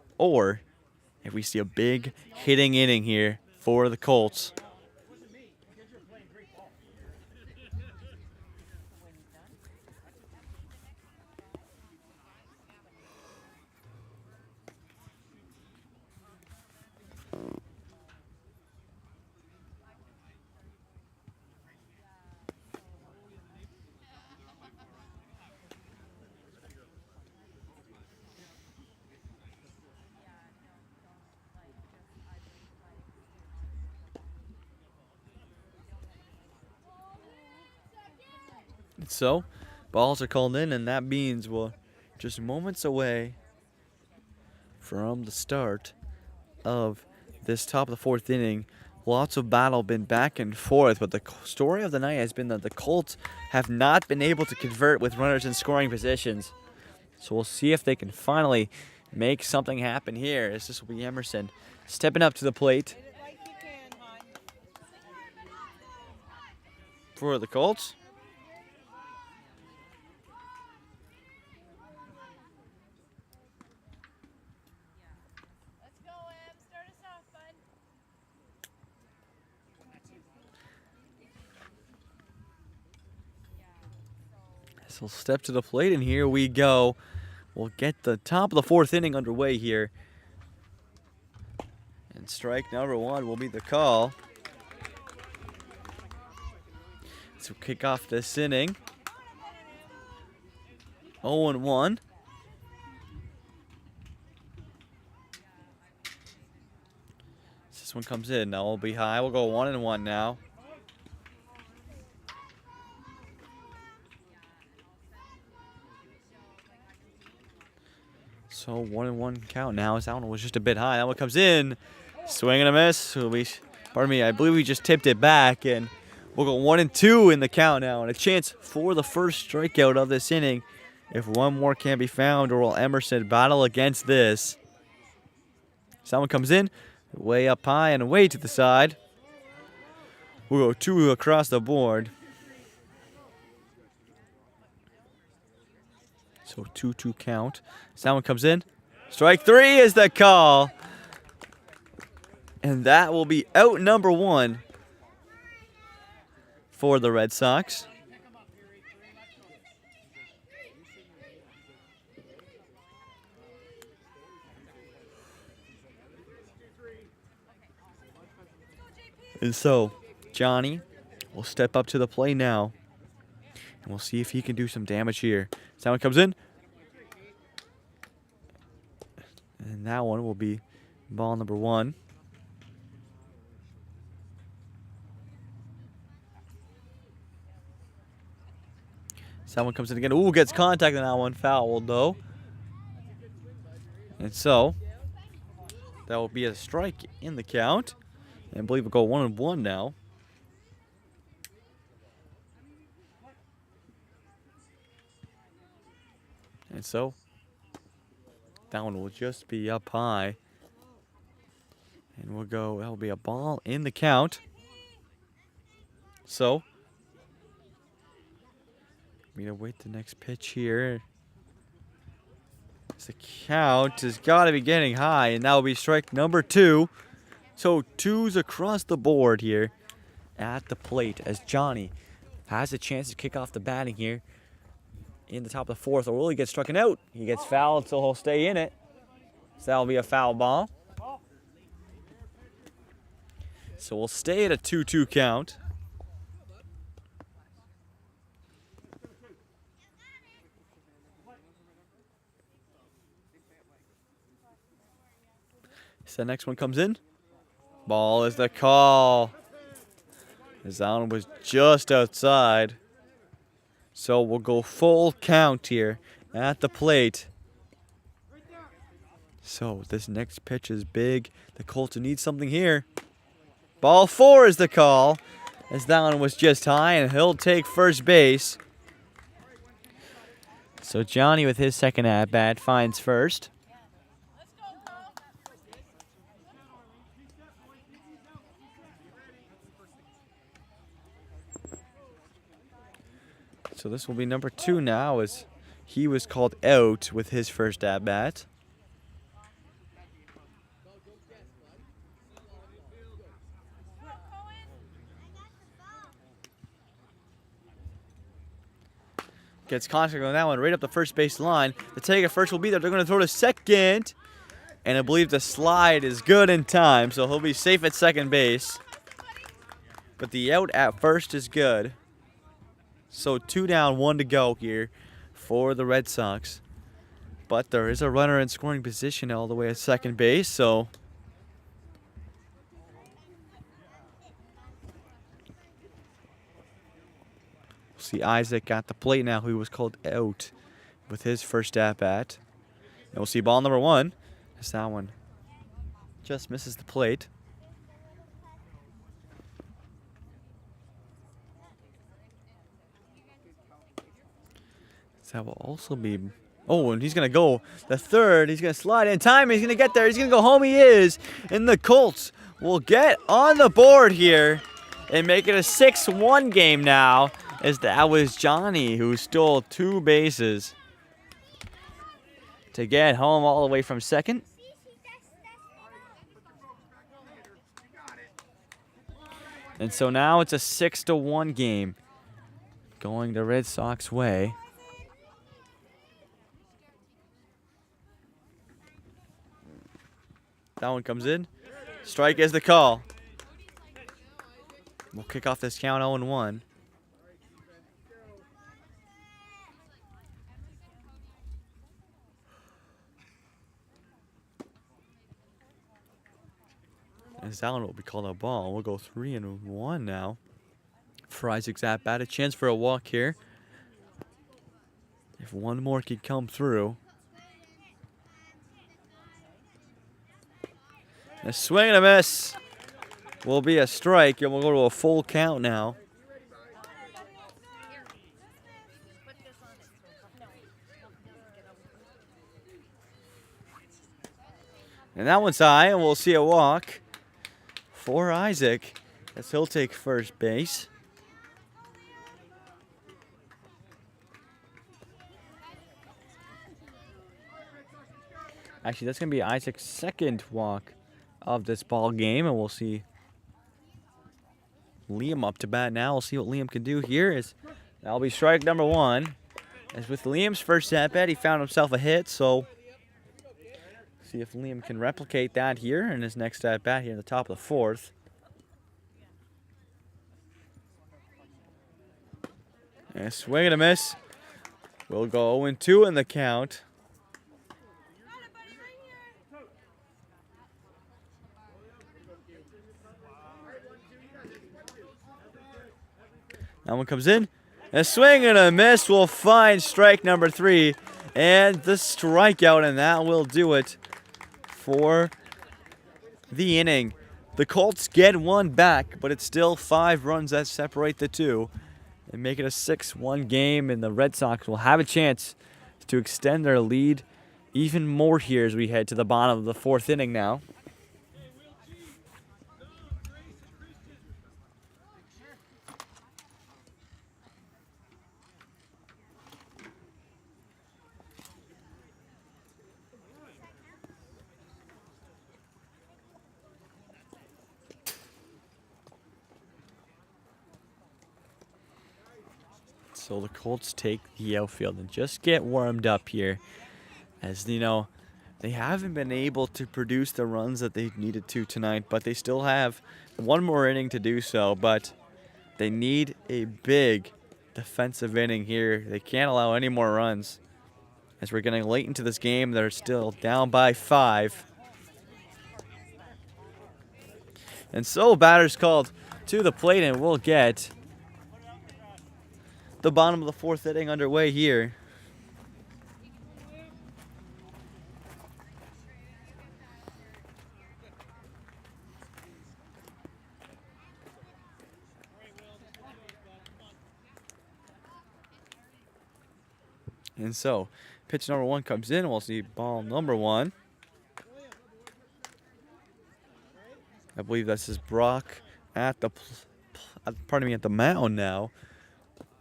if we see a big hitting inning here for the Colts. So, balls are called in, and that means we're just moments away from the start of this top of the fourth inning. Lots of battle been back and forth, but the story of the night has been that the Colts have not been able to convert with runners in scoring positions. So we'll see if they can finally make something happen here, as this will be Emerson stepping up to the plate Hit it like you can, hon. for the Colts. Let's go, Em. Start us off, bud. So we'll step to the plate, and here we go. We'll get the top of the fourth inning underway here. And strike number one will be the call. So kick off this inning. 0-1. This one comes in. Now we'll be high. We'll go 1-1 now. So 1-1 count now. That one was just a bit high. That one comes in. Swing and a miss. Pardon me. I believe we just tipped it back, and we'll go 1-2 in the count now, and a chance for the first strikeout of this inning. If one more can be found, or will Emerson battle against this? Someone comes in, way up high and way to the side. We'll go 2 across the board. So 2-2 count. Someone comes in. Strike 3 is the call. And that will be out number 1 for the Red Sox. And so, Johnny will step up to the plate now. And we'll see if he can do some damage here. Someone comes in. And that one will be ball number 1. Someone comes in again. Ooh, gets contact on that one. Fouled, though. And so, that will be a strike in the count. And I believe we'll go 1-1 now. And so, that one will just be up high. And we'll go, that will be a ball in the count. So, we gotta wait the next pitch here. The count has got to be getting high, and that will be strike number 2. So 2s across the board here at the plate as Johnny has a chance to kick off the batting here in the top of the fourth. Or will he get struck out? He gets fouled, so he'll stay in it. So that'll be a foul ball. So we'll stay at a 2-2 count. So the next one comes in. Ball is the call. His on was just outside. So we'll go full count here at the plate. So this next pitch is big. The Colts need something here. Ball 4 is the call. As that one was just high, and he'll take first base. So Johnny with his second at bat finds first. Let's go, Cole. So this will be number 2 now as he was called out with his first at-bat. Gets contact on that one right up the first base line. The take at first will be there. They're going to throw to second. And I believe the slide is good in time, so he'll be safe at second base. But the out at first is good. So 2 down, 1 to go here for the Red Sox. But there is a runner in scoring position all the way at second base, so we'll see Isaac at the plate now, who was called out with his first at-bat. And we'll see ball number 1. As that one just misses the plate. That will also be... Oh, and he's going to go the third. He's going to slide in time. He's going to get there. He's going to go home. He is. And the Colts will get on the board here and make it a 6-1 game now, as that was Johnny who stole 2 bases to get home all the way from second. And so now it's a 6-1 game going the Red Sox way. That one comes in. Strike is the call. We'll kick off this count 0-1. As that one will be called a ball. We'll go 3-1 now. For Isaac's at bat, a chance for a walk here. If one more could come through. A swing and a miss will be a strike, and we'll go to a full count now. And that one's high, and we'll see a walk for Isaac as he'll take first base. Actually, that's going to be Isaac's second walk of this ball game, and we'll see Liam up to bat now. We'll see what Liam can do here. That'll be strike number 1. As with Liam's first at bat, he found himself a hit, so see if Liam can replicate that here in his next at bat here in the top of the 4th. And a swing and a miss. We'll go 0-2 in the count. That one comes in. A swing and a miss will find strike number 3. And the strikeout, and that will do it for the inning. The Colts get one back, but it's still 5 runs that separate the two and make it a 6-1 game, and the Red Sox will have a chance to extend their lead even more here as we head to the bottom of the 4th inning now. So the Colts take the outfield and just get warmed up here. As you know, they haven't been able to produce the runs that they needed to tonight, but they still have one more inning to do so. But they need a big defensive inning here. They can't allow any more runs. As we're getting late into this game, they're still down by 5. And so batter's called to the plate, and we'll get the bottom of the 4th inning underway here. And so, pitch number 1 comes in. We'll see ball number 1. I believe this is Brock at the mound now.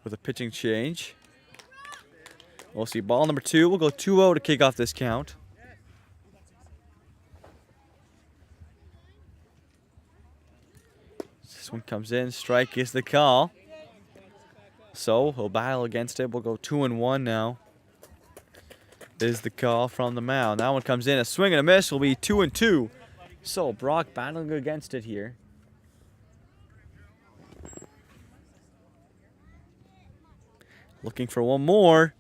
with a pitching change. We'll see ball number 2. We'll go 2-0 to kick off this count. This one comes in. Strike is the call. So he'll battle against it. We'll go 2-1 now. Is the call from the mound. That one comes in. A swing and a miss will be 2-2. So Brock battling against it here. Looking for one more.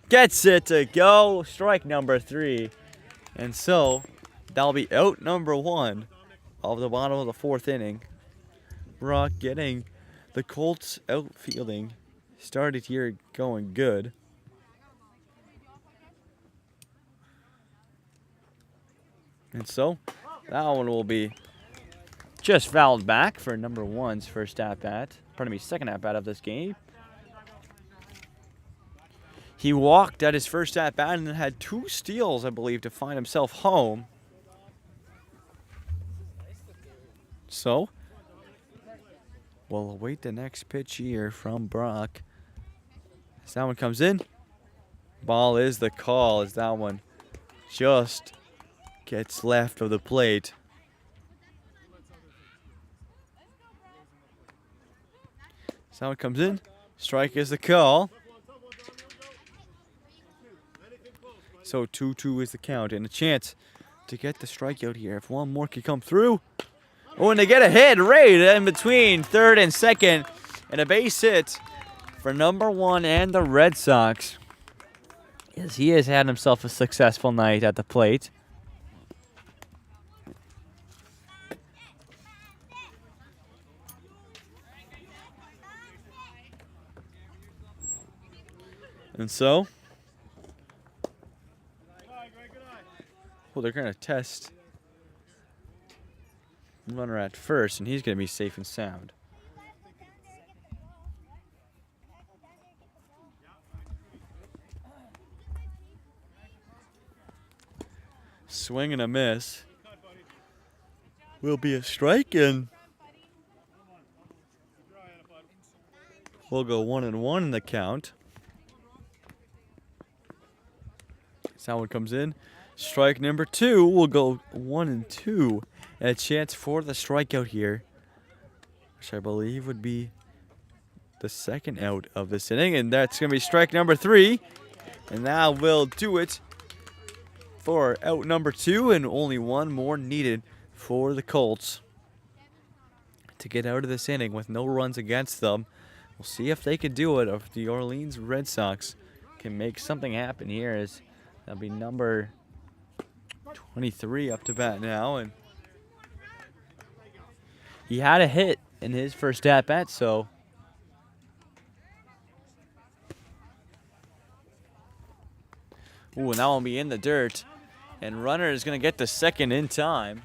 Gets it to go. Strike number 3. And so that'll be out number 1 of the bottom of the 4th inning. Brock getting the Colts outfielding started here going good. And so that one will be just fouled back for number 1's first at-bat. Pardon me, second at-bat of this game. He walked at his first at-bat and then had 2 steals, I believe, to find himself home. So we'll await the next pitch here from Brock. As that one comes in, ball is the call as that one just gets left of the plate. As that one comes in, strike is the call. So 2-2 is the count and a chance to get the strikeout here. If one more can come through. Oh, and they get a hit right in between third and second. And a base hit for number 1 and the Red Sox. As he has had himself a successful night at the plate. And so, well, they're going to test runner at first, and he's going to be safe and sound. Swing and a miss. Will be a strike, and we'll go 1-1 in the count. So that one comes in. Strike number 2 will go 1-2. And a chance for the strikeout here, which I believe would be the second out of this inning. And that's going to be strike number 3. And that will do it for out number 2. And only one more needed for the Colts to get out of this inning with no runs against them. We'll see if they can do it, or if the Orleans Red Sox can make something happen here. As that'll be number 23 up to bat now, and he had a hit in his first at-bat, so ooh, and that one will be in the dirt, and runner is going to get the second in time.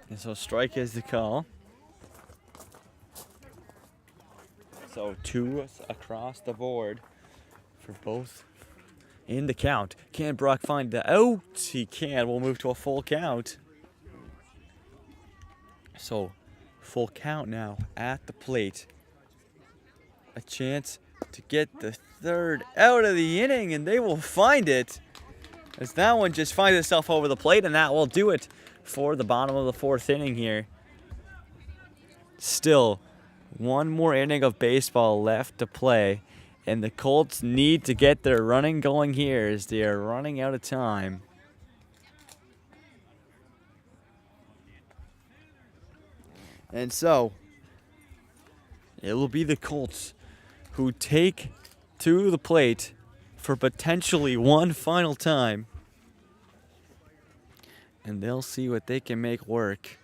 And so strike is the call. So 2 across the board for both in the count. Can Brock find the out? He can. We'll move to a full count. So full count now at the plate. A chance to get the third out of the inning, and they will find it. As that one just finds itself over the plate, and that will do it for the bottom of the 4th inning here. Still, one more inning of baseball left to play, and the Colts need to get their running going here as they are running out of time. And so, it will be the Colts who take to the plate for potentially one final time. And they'll see what they can make work.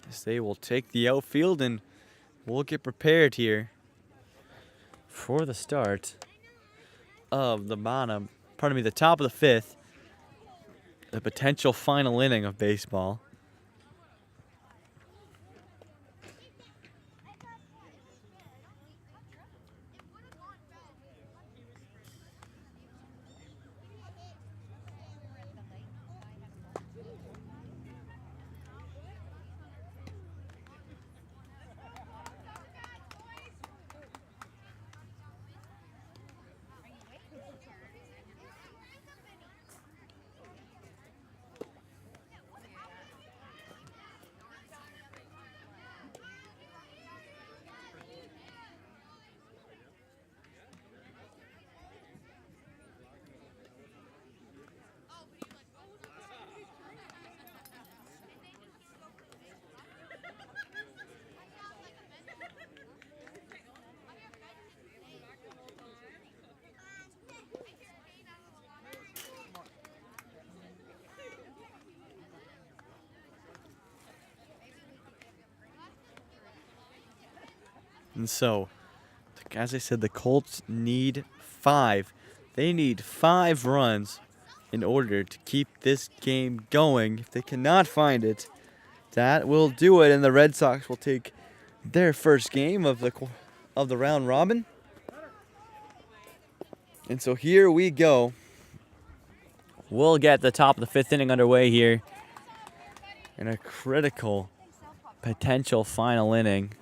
As they will take the outfield, and we'll get prepared here for the start of the top of the fifth, the potential final inning of baseball. And so, as I said, the Colts need 5. They need 5 runs in order to keep this game going. If they cannot find it, that will do it, and the Red Sox will take their first game of the round robin. And so here we go. We'll get the top of the 5th inning underway here in a critical potential final inning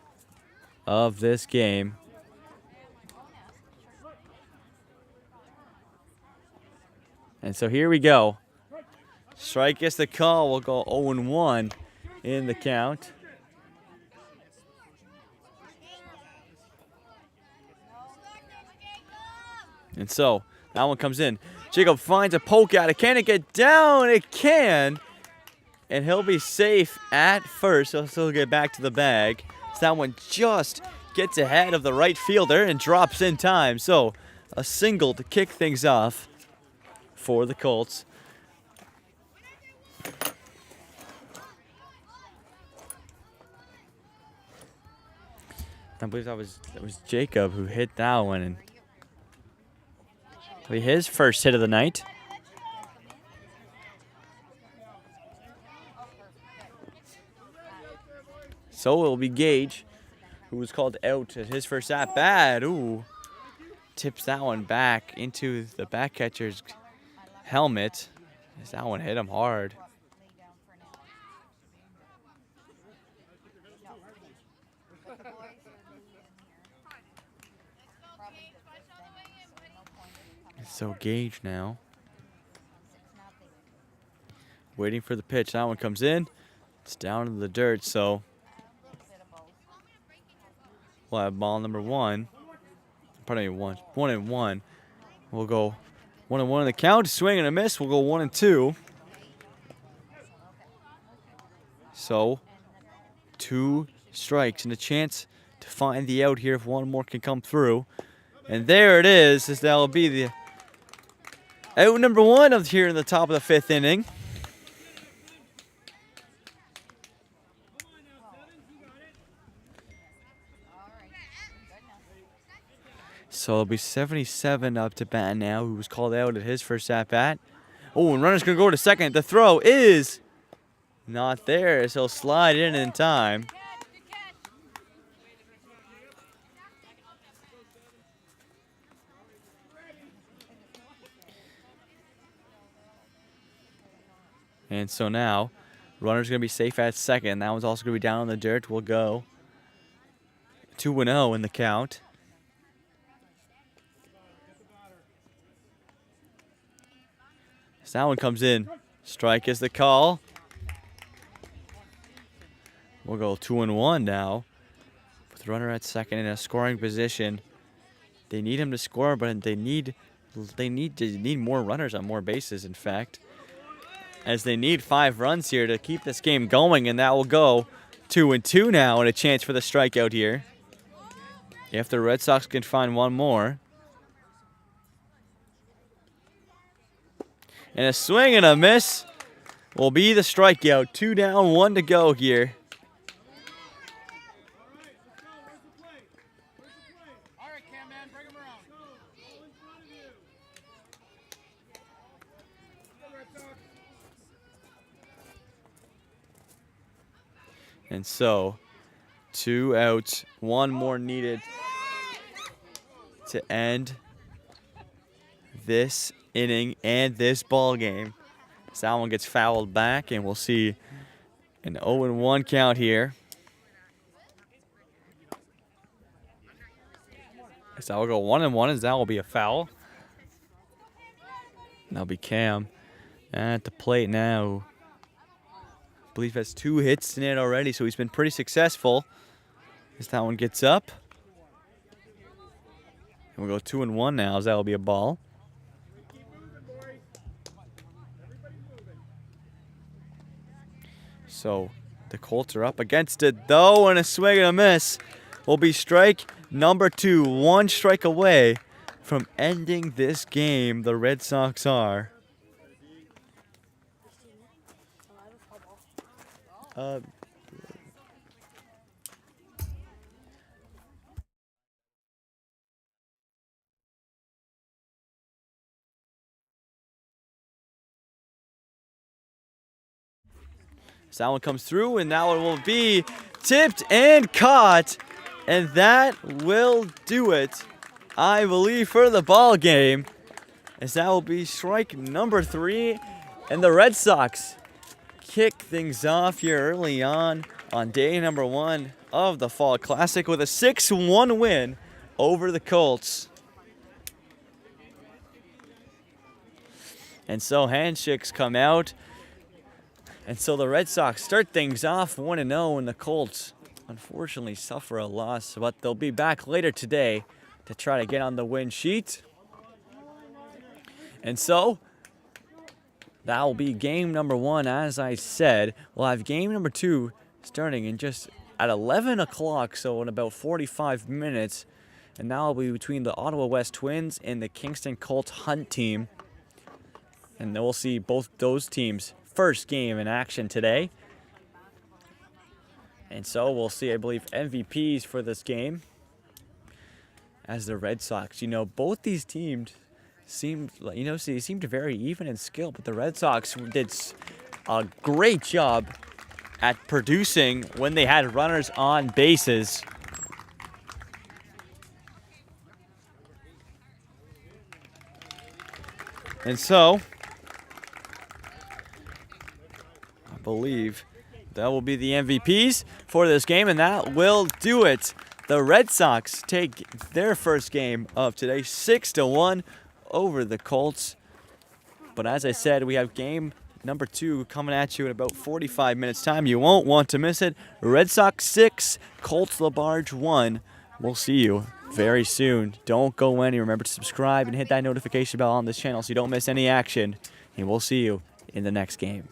of this game. And so here we go. Strike gets the call. We'll go 0-1 in the count. And so that one comes in. Jacob finds a poke at it. Can it get down? It can. And he'll be safe at first. He'll still get back to the bag. So that one just gets ahead of the right fielder and drops in time. So a single to kick things off for the Colts. I believe that was Jacob who hit that one, and it'll be his first hit of the night. So it'll be Gage, who was called out at his first at bat. Ooh, tips that one back into the back catcher's helmet. As that one hit him hard. So Gage now waiting for the pitch. That one comes in. It's down in the dirt, so we'll have ball number 1. Pardon me, 1-1. We'll go 1-1 in the count. Swing and a miss. We'll go 1-2. So 2 strikes and a chance to find the out here if one more can come through. And there it is. As that'll be the out number 1 of here in the top of the 5th inning. So it'll be 77 up to bat now, who was called out at his first at-bat. Oh, and runner's going to go to second. The throw is not there, so he'll slide in time. And so now, runner's going to be safe at second. That one's also going to be down in the dirt. We'll go 2-0 in the count. So that one comes in. Strike is the call. We'll go 2-1 now. With the runner at second in a scoring position. They need him to score, but they need more runners on more bases, in fact. As they need 5 runs here to keep this game going, and that will go 2-2 now, and a chance for the strikeout here. If the Red Sox can find one more. And a swing and a miss will be the strikeout. 2 down, 1 to go here. And so, 2 outs, 1 more needed to end this inning and this ball game. So that one gets fouled back, and we'll see an 0-1 count here. So that will go 1-1, as that will be a foul. That'll be Cam at the plate now. I believe has 2 hits in it already, so he's been pretty successful. As that one gets up. And we'll go 2-1 now, as that will be a ball. So the Colts are up against it, though, and a swing and a miss will be strike number 2. 1 strike away from ending this game. The Red Sox are. So that one comes through, and that one will be tipped and caught. And that will do it, I believe, for the ball game. As that will be strike number 3. And the Red Sox kick things off here early on day number 1 of the Fall Classic with a 6-1 win over the Colts. And so handshakes come out. And so the Red Sox start things off 1-0, and the Colts unfortunately suffer a loss, but they'll be back later today to try to get on the win sheet. And so that will be game number 1, as I said. We'll have game number 2 starting in just at 11 o'clock, so in about 45 minutes. And that will be between the Ottawa West Twins and the Kingston Colts Hunt team. And then we'll see both those teams' first game in action today. And so we'll see, I believe, MVPs for this game as the Red Sox. You know, both these teams seemed very even in skill, but the Red Sox did a great job at producing when they had runners on bases. And so I believe that will be the MVPs for this game, and that will do it. The Red Sox take their first game of today, 6-1 over the Colts. But as I said, we have game number 2 coming at you in about 45 minutes time. You won't want to miss it. Red Sox 6, Colts Labarge 1. We'll see you very soon. Don't go anywhere. Remember to subscribe and hit that notification bell on this channel so you don't miss any action. And we'll see you in the next game.